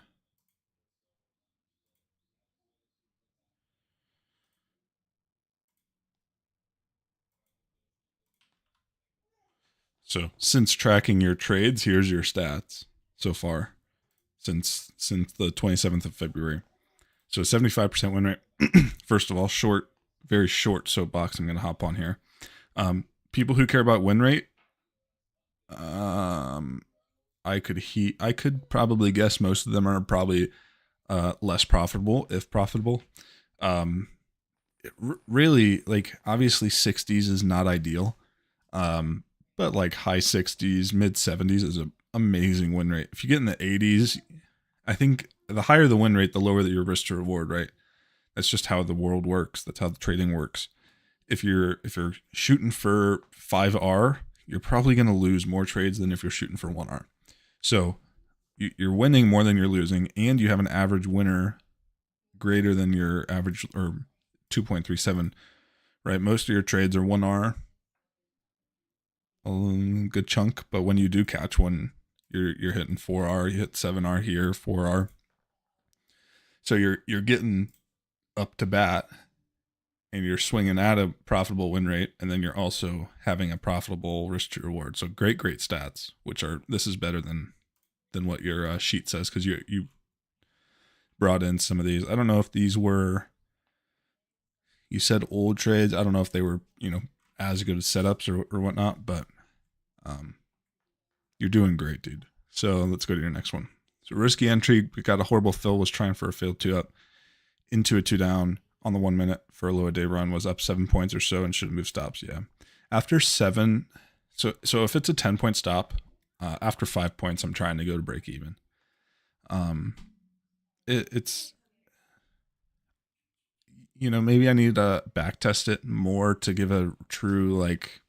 So since tracking your trades, here's your stats so far since the 27th of February. So 75% win rate. First of all, very short soapbox I'm going to hop on here. People who care about win rate, I could probably guess most of them are probably less profitable, if profitable. Really, like, obviously 60s is not ideal. But like high 60s, mid 70s is an amazing win rate. If you get in the 80s, I think the higher the win rate, the lower your risk to reward, right? That's just how the world works. That's how the trading works. If you're shooting for 5R, you're probably going to lose more trades than if you're shooting for 1R. So you're winning more than you're losing, and you have an average winner greater than your average, or 2.37, right? Most of your trades are 1R. A good chunk, but when you do catch one, you're hitting 4R, you hit 7R here, 4R. So you're getting up to bat, and you're swinging at a profitable win rate, and then you're also having a profitable risk to reward. So great stats, this is better than what your sheet says, because you brought in some of these. I don't know if these were, you said old trades. I don't know if they were, as good as setups or whatnot, but you're doing great, dude. So let's go to your next one. So risky entry, we got a horrible fill, was trying for a failed 2-up into a 2 down on the 1 minute for a low day run, was up 7 points or so and should move stops. Yeah. After 7, so if it's a 10-point stop, after 5 points, I'm trying to go to break even. It's, maybe I need to back test it more to give a true, like,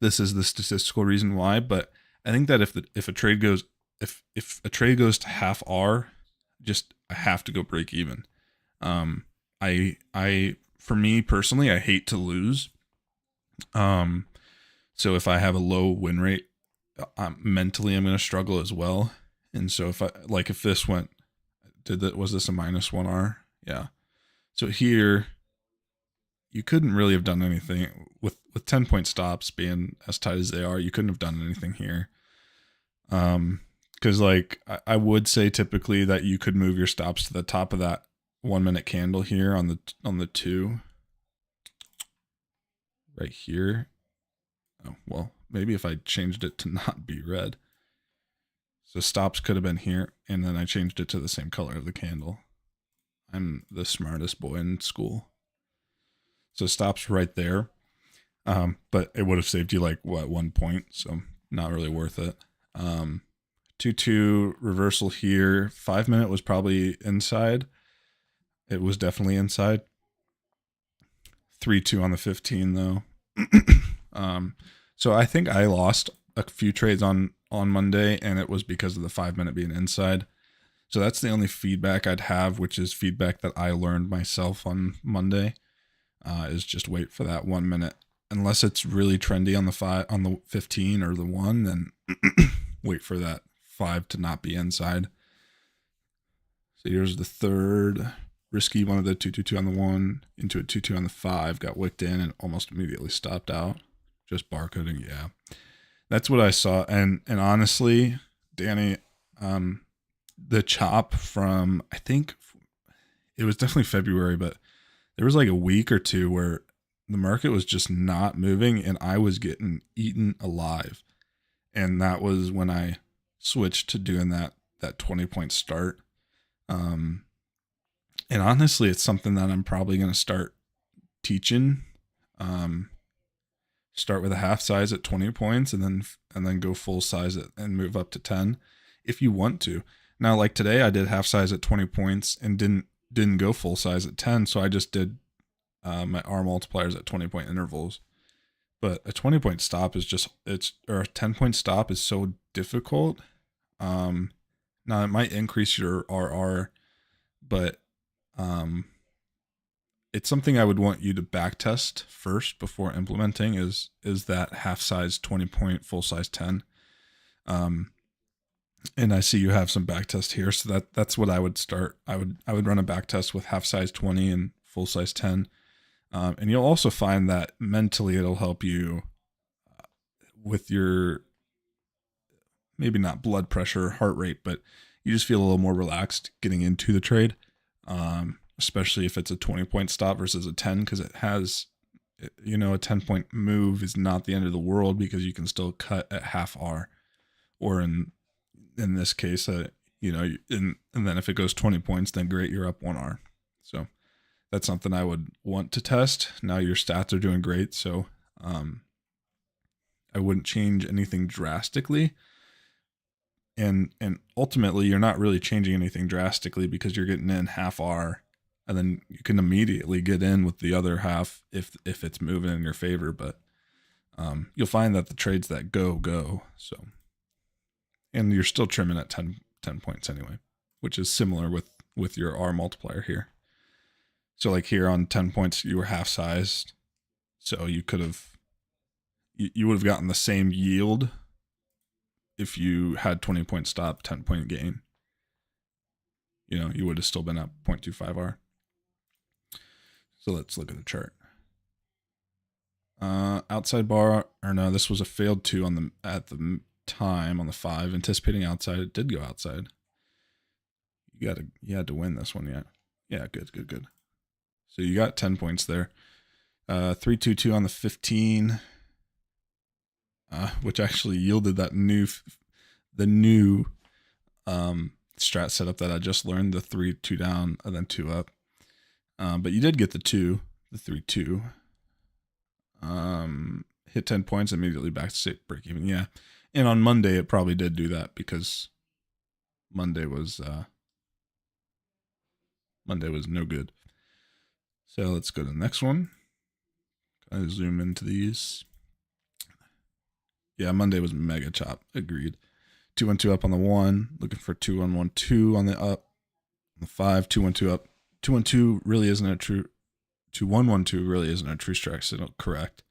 this is the statistical reason why. But I think that if a trade goes to half R, just I have to go break even. for me personally, I hate to lose. So if I have a low win rate, mentally I'm going to struggle as well. And so if this went, was this a -1R? Yeah. So here, you couldn't really have done anything with 10-point stops being as tight as they are. You couldn't have done anything here. Because I would say typically that you could move your stops to the top of that 1 minute candle here on the 2 right here. Oh, well, maybe if I changed it to not be red. So stops could have been here, and then I changed it to the same color of the candle. I'm the smartest boy in school. So stops right there. But it would have saved you 1 point, so not really worth it. 2-2 reversal here. 5 minute was probably inside. It was definitely inside. 3-2 on the 15 though. So I think I lost a few trades on Monday, and it was because of the 5 minute being inside. So that's the only feedback I'd have, which is feedback that I learned myself on Monday, is just wait for that 1 minute. Unless it's really trendy on the 15 or the 1, then wait for that 5 to not be inside. So here's the third. Risky, one of the 2-2-2 on the 1 into a 2-2 on the 5, got wicked in and almost immediately stopped out. Just barcoding, yeah. That's what I saw. And honestly, Danny, the chop from, I think it was definitely February, but there was a week or two where the market was just not moving and I was getting eaten alive. And that was when I switched to doing that 20-point start. And honestly, it's something that I'm probably going to start teaching. Start with a half size at 20 points and then go full size and move up to 10 if you want to. Now, today I did half size at 20 points and didn't go full size at 10. So I just did my R multipliers at 20-point intervals. But a 20-point stop is or a 10-point stop is so difficult. Now it might increase your RR, but it's something I would want you to back test first before implementing is that half size 20-point, full size 10. And I see you have some back test here, so that's what I would start. I would run a back test with half size 20 and full size 10. And you'll also find that mentally it'll help you with your, maybe not blood pressure, heart rate, but you just feel a little more relaxed getting into the trade. Especially if it's a 20-point stop versus a 10, because it has, a 10-point move is not the end of the world because you can still cut at half R, or in this case, and then if it goes 20 points, then great, you're up 1R. So that's something I would want to test. Now your stats are doing great, so I wouldn't change anything drastically. And ultimately, you're not really changing anything drastically because you're getting in half R. And then you can immediately get in with the other half if it's moving in your favor. But you'll find that the trades that go. So, and you're still trimming at 10 points anyway, which is similar with your R multiplier here. So here on 10 points, you were half sized. So you would have gotten the same yield if you had 20-point stop, 10-point gain. You would have still been up 0.25R. So let's look at the chart. Outside bar, or no, this was a failed 2 at the time on the 5, anticipating outside. It did go outside. You had to win this one, yeah. Yeah, good. So you got 10 points there. 3-2-2 on the 15, which actually yielded that the new strat setup that I just learned, the 3-2 down and then 2 up. But you did get the 3-2. Hit 10 points, immediately back to break even. Yeah. And on Monday, it probably did do that because Monday was no good. So let's go to the next one. I zoom into these. Yeah, Monday was mega chop. Agreed. 2-1-2 up on the 1, looking for 2-1-1-2 on the up. On the 5, 2-1-2 up, 212 really isn't a true 2112 really isn't a true strike signal, correct?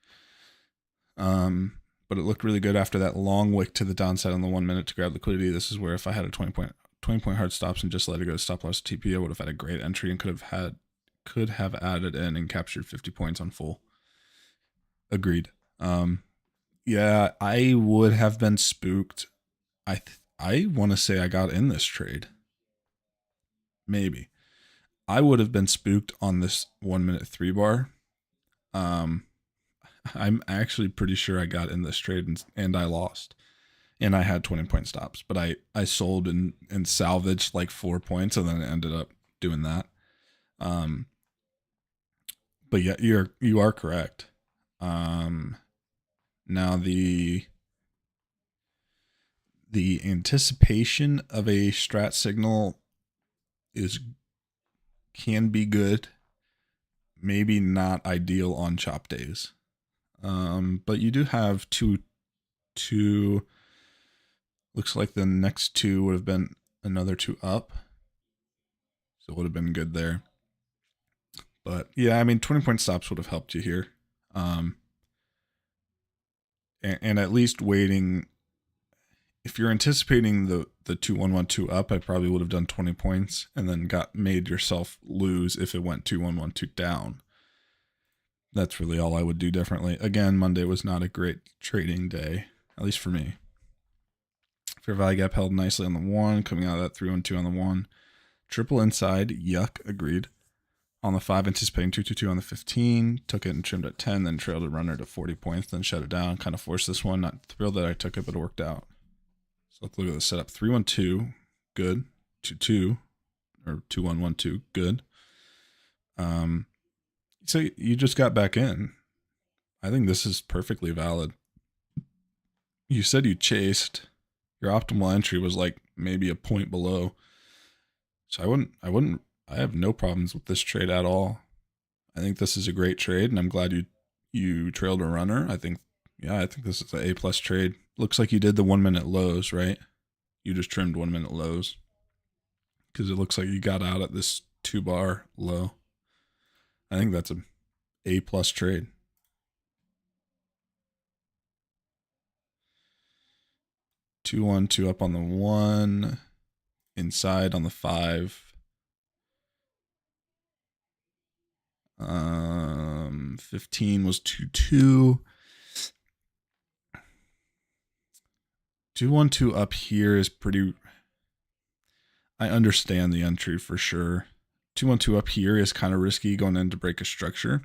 But it looked really good after that long wick to the downside on the 1 minute to grab liquidity. This is where if I had a 20 point hard stops and just let it go to stop loss TP, I would have had a great entry and could have added in and captured 50 points on full. Agreed. Yeah, I would have been spooked. I want to say I got in this trade. Maybe. I would have been spooked on this 1 minute 3 bar. I'm actually pretty sure I got in this trade and I lost. And I had 20 point stops, but I sold and salvaged like 4 points and then I ended up doing that. But yeah, you are correct. Now the anticipation of a strat signal can be good, maybe not ideal on chop days. But you do have two. Looks like the next two would have been another 2 up, so it would have been good there. But yeah, I mean, 20 point stops would have helped you here. And at least waiting. If you're anticipating the 2-1-1-2 up, I probably would have done 20 points and then made yourself lose if it went 2-1-1-2 down. That's really all I would do differently. Again, Monday was not a great trading day, at least for me. Fair value gap held nicely on the 1, coming out of that 3-1-2 on the 1. Triple inside, yuck, agreed. On the 5, anticipating 2-2-2 on the 15, took it and trimmed at 10, then trailed a runner to 40 points, then shut it down. Kind of forced this one. Not thrilled that I took it, but it worked out. So let's look at the setup. 3-1-2, good. 2-2, or 2-1-1-2, good. So you just got back in. I think this is perfectly valid. You said you chased. Your optimal entry was like maybe a point below. So I have no problems with this trade at all. I think this is a great trade, and I'm glad you trailed a runner. I think this is an A+ trade. Looks like you did the 1 minute lows, right? You just trimmed 1 minute lows because it looks like you got out at this 2 bar low. I think that's a A+ trade. Two 1-2 up on the 1, inside on the 5. 15 was 2-2. 2-1-2 up here is pretty. I understand the entry for sure. 2-1-2 up here is kind of risky going in to break a structure.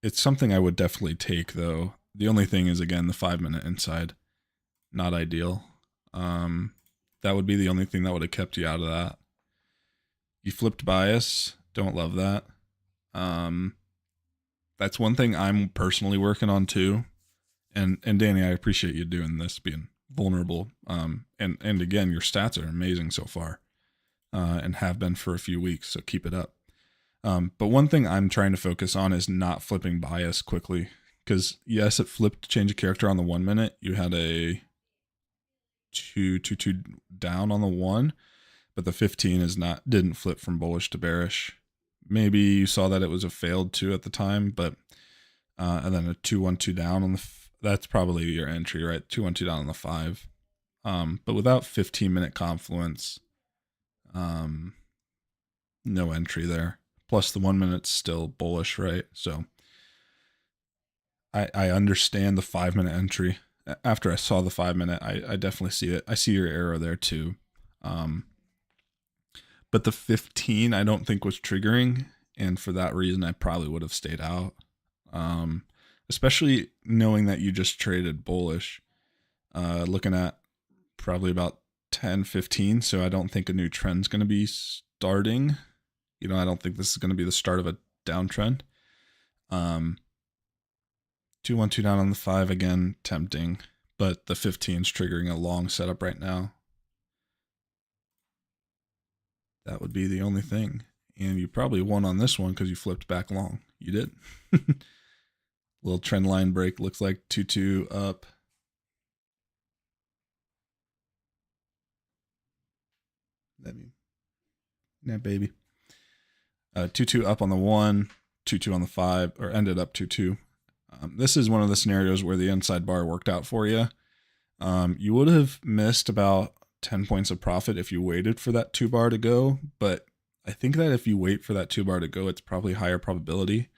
It's something I would definitely take though. The only thing is, again, the 5 minute inside. Not ideal. That would be the only thing that would have kept you out of that. You flipped bias. Don't love that. That's one thing I'm personally working on too. And Danny, I appreciate you doing this, being vulnerable. And again, your stats are amazing so far, and have been for a few weeks. So keep it up. But one thing I'm trying to focus on is not flipping bias quickly. Because yes, it flipped change of character on the 1 minute. You had a 2-2-2 down on the 1, but the 15 didn't flip from bullish to bearish. Maybe you saw that it was a failed 2 at the time, but and then a 2-1-2 down on the that's probably your entry, right? 2-1-2 down on the 5. But without 15-minute confluence, no entry there. Plus the 1 minute's still bullish, right? So I understand the 5 minute entry. After I saw the 5 minute, I definitely see it. I see your arrow there too. But the 15 I don't think was triggering, and for that reason I probably would have stayed out. Especially knowing that you just traded bullish. Looking at probably about 10-15, so I don't think a new trend's going to be starting. I don't think this is going to be the start of a downtrend. 2-1-2 down on the 5 again, tempting, but the 15's triggering a long setup right now. That would be the only thing. And you probably won on this one because you flipped back long. You did. Little trend line break, looks like 2-2 up. That baby. 2-2 up on the 1, 2-2 on the 5, or ended up 2-2. This is one of the scenarios where the inside bar worked out for you. You would have missed about 10 points of profit if you waited for that 2 bar to go, but I think that if you wait for that 2 bar to go, it's probably higher probability.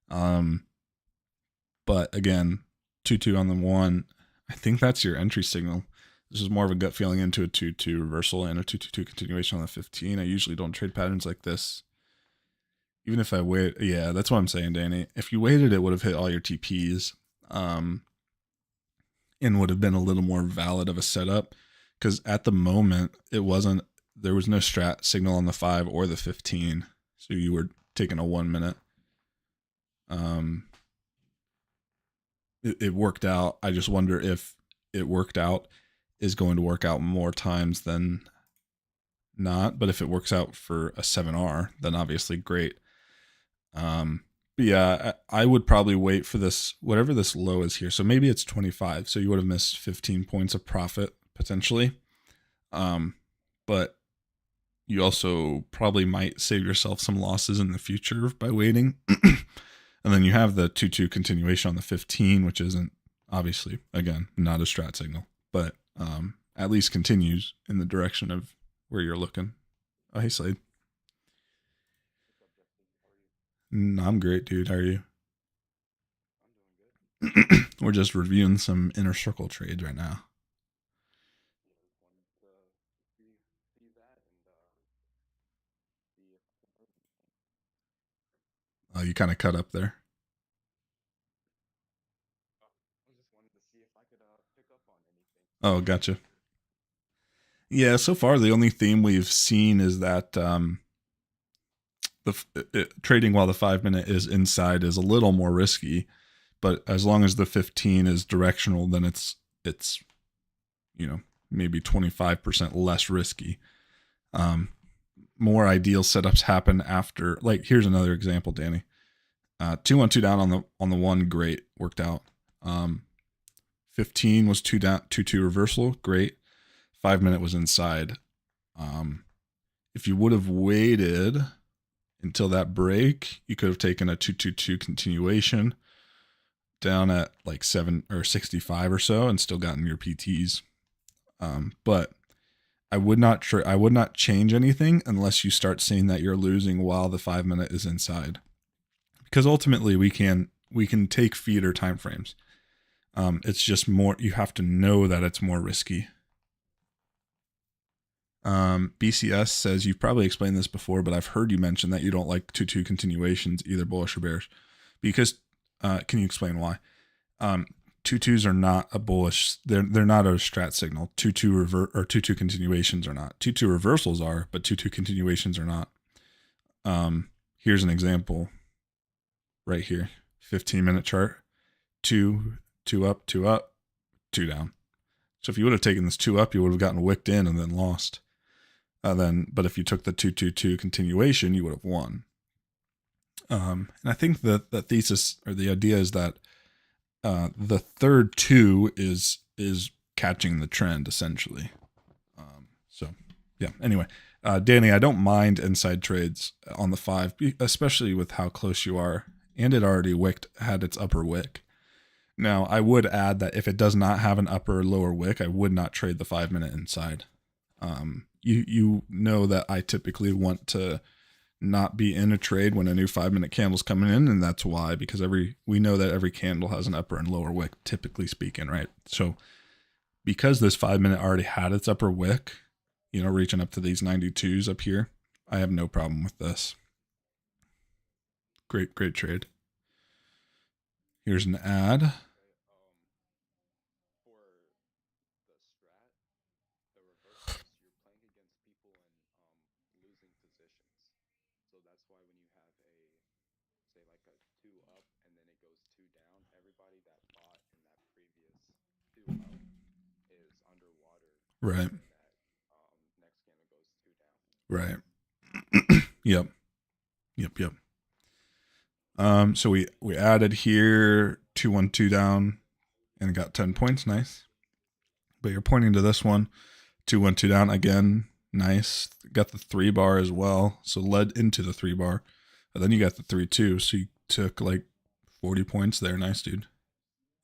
But again, 2-2 on the 1, I think that's your entry signal. This is more of a gut feeling into a 2-2 reversal and a 2-2 continuation on the 15. I usually don't trade patterns like this. Even if I wait, yeah, that's what I'm saying, Danny. If you waited, it would have hit all your TPs, and would have been a little more valid of a setup. Because at the moment, there was no strat signal on the 5 or the 15, so you were taking a 1 minute. It worked out. I just wonder if it worked out is going to work out more times than not. But if it works out for a 7R, then obviously great. But yeah, I would probably wait for this, whatever this low is here. So maybe it's 25. So you would have missed 15 points of profit potentially. But you also probably might save yourself some losses in the future by waiting. And then you have the 2-2 continuation on the 15, which isn't obviously, again, not a strat signal, but at least continues in the direction of where you're looking. Oh, hey, Slade. I'm great, dude. How are you? I'm doing good. We're just reviewing some inner circle trades right now. Oh, you kind of cut up there. Oh, gotcha. Yeah, so far the only theme we've seen is that trading while the 5 minute is inside is a little more risky, but as long as the 15 is directional, then it's maybe 25% less risky. More ideal setups happen after, like, here's another example, Danny. 2-1-2 down on the 1, great, worked out. 15 was 2 down, 2-2 reversal, great. 5 minute was inside. If you would have waited until that break, you could have taken a 2-2-2 continuation down at like 7 or 65 or so and still gotten your PTs. But I would not change anything unless you start seeing that you're losing while the 5 minute is inside, because ultimately we can take feeder timeframes. It's just more, you have to know that it's more risky. BCS says, you've probably explained this before, but I've heard you mention that you don't like 2-2 continuations, either bullish or bearish. Because, can you explain why? 2-2s are not a bullish, they're not a strat signal. 2-2 continuations are not. 2-2 reversals are, but 2-2 continuations are not. Here's an example right here. 15-minute chart. 2 up, 2 up, 2 down. So if you would have taken this 2 up, you would have gotten wicked in and then lost. But if you took the 2-2-2 continuation, you would have won. And I think that the thesis or the idea is that the third 2 is catching the trend essentially. So yeah. Anyway, Danny, I don't mind inside trades on the 5, especially with how close you are, and it already had its upper wick. Now, I would add that if it does not have an upper or lower wick, I would not trade the 5 minute inside. You know that I typically want to not be in a trade when a new 5 minute candle's coming in, and that's why, because we know that every candle has an upper and lower wick, typically speaking, right? So because this 5 minute already had its upper wick, reaching up to these 92s up here, I have no problem with this. Great trade. Here's an ad. Right. Right. Yep. So we added here 2-1-2 down and got 10 points. Nice. But you're pointing to this one, 2-1-2 down again. Nice. Got the 3 bar as well. So led into the 3 bar. But then you got the 3-2, so you took like 40 points there. Nice, dude.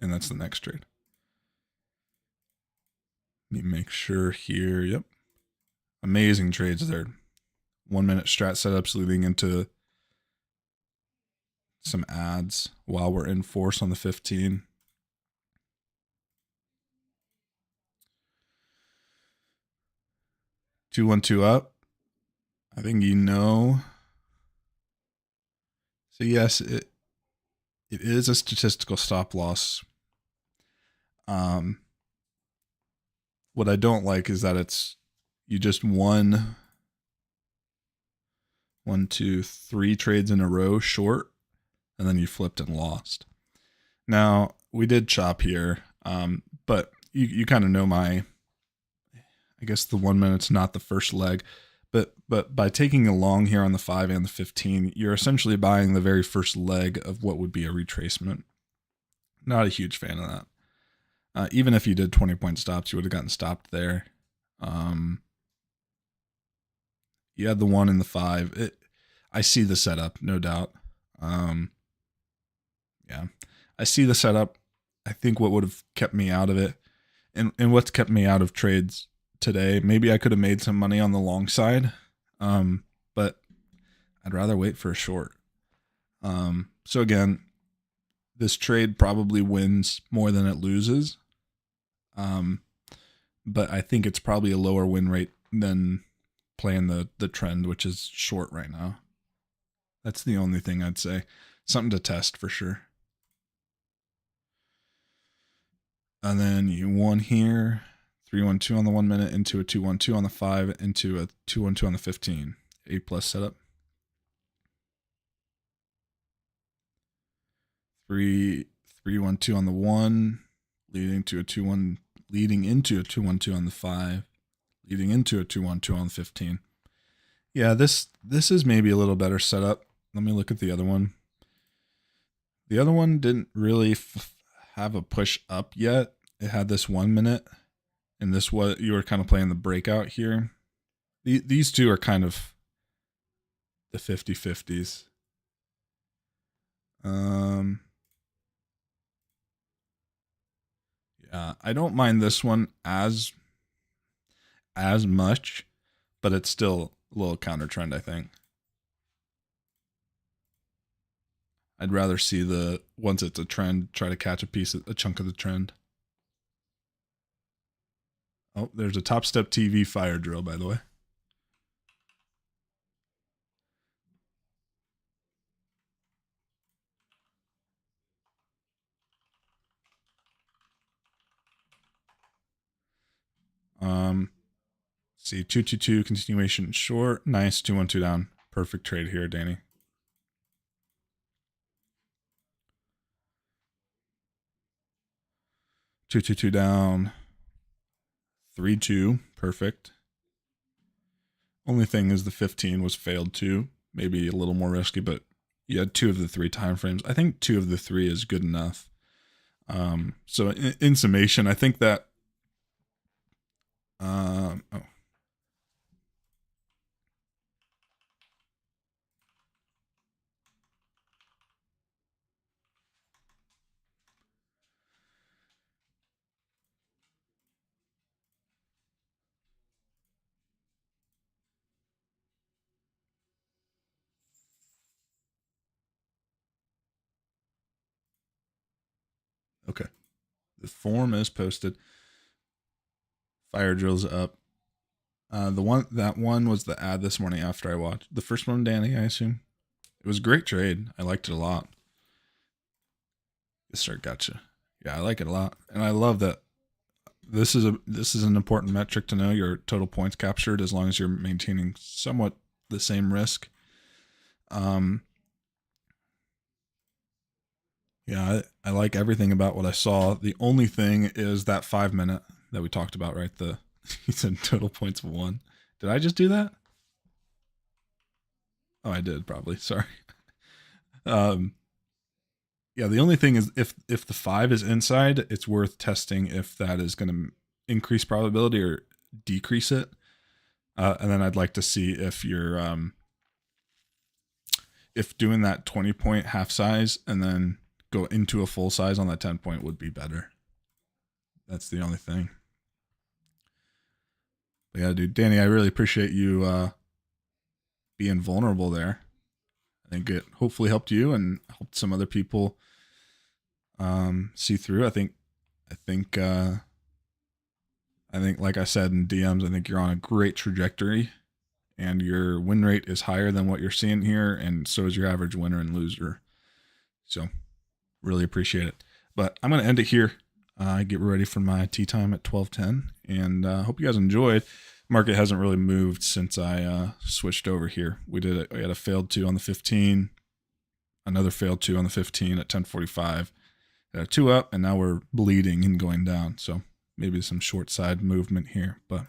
And that's the next trade. Let me make sure here. Yep. Amazing trades there. 1 minute strat setups leading into some ads while we're in force on the 15. Two, 1, 2 up. I think you know. So yes, it is a statistical stop loss. What I don't like is that you just won 1, 2, 3 trades in a row short, and then you flipped and lost. Now we did chop here, but you kind of know I guess the 1 minute's not the first leg, but by taking a long here on the 5 and the 15, you're essentially buying the very first leg of what would be a retracement. Not a huge fan of that. Even if you did 20-point stops, you would have gotten stopped there. You had the 1 and the 5. I see the setup, no doubt. Yeah, I see the setup. I think what would have kept me out of it, and what's kept me out of trades today, maybe I could have made some money on the long side, but I'd rather wait for a short. So again, this trade probably wins more than it loses. But I think it's probably a lower win rate than playing the trend, which is short right now. That's the only thing I'd say. Something to test for sure. And then you won here. 3-1-2 on the 1 minute, into a 2-1-2 on the 5, into a 2-1-2 on the 15. A+ setup. 3-1-2 on the 1, leading into a 2-1, leading into a 2-1-2 on the 5, leading into a 2-1-2 on the 15. Yeah, this is maybe a little better setup. Let me look at the other one. The other one didn't really have a push up yet. It had this 1 minute, and this was, you were kind of playing the breakout here. These two are kind of the 50-50s. Yeah, I don't mind this one as much, but it's still a little counter trend, I think. I'd rather see once it's a trend, try to catch a chunk of the trend. Oh, there's a Top Step TV fire drill, by the way. See, 2-2-2 continuation short. Nice, 2-1-2 down. Perfect trade here, Danny. Two down. 3-2, perfect. Only thing is the 15 was failed too. Maybe a little more risky, but you had 2 of the 3 time frames. I think 2 of the 3 is good enough. So in summation, I think that okay. The form is posted. Fire drills up. That one was the ad this morning after I watched the first one, Danny, I assume. It was a great trade. I liked it a lot. Yes, sir, gotcha. Yeah, I like it a lot. And I love that this is an important metric to know, your total points captured, as long as you're maintaining somewhat the same risk. Yeah, I like everything about what I saw. The only thing is that 5 minute that we talked about, right? He said total points of 1. Did I just do that? Oh, I did probably. Sorry. Yeah, the only thing is if the 5 is inside, it's worth testing if that is going to increase probability or decrease it. And then I'd like to see if if doing that 20-point half size and then go into a full size on that 10-point would be better. That's the only thing. But yeah, dude, Danny, I really appreciate you being vulnerable there. I think it hopefully helped you and helped some other people see through. I think like I said in DMs, I think you're on a great trajectory and your win rate is higher than what you're seeing here, and so is your average winner and loser. So really appreciate it. But I'm going to end it here. Get ready for my tea time at 12:10, and hope you guys enjoyed. Market hasn't really moved since I switched over here. We had a failed 2 on the 15, another failed 2 on the 15 at 10:45. Had a 2 up, and now we're bleeding and going down. So maybe some short side movement here, but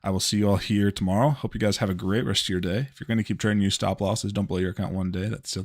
I will see you all here tomorrow. Hope you guys have a great rest of your day. If you're going to keep trading, use stop losses. Don't blow your account one day. That's silly.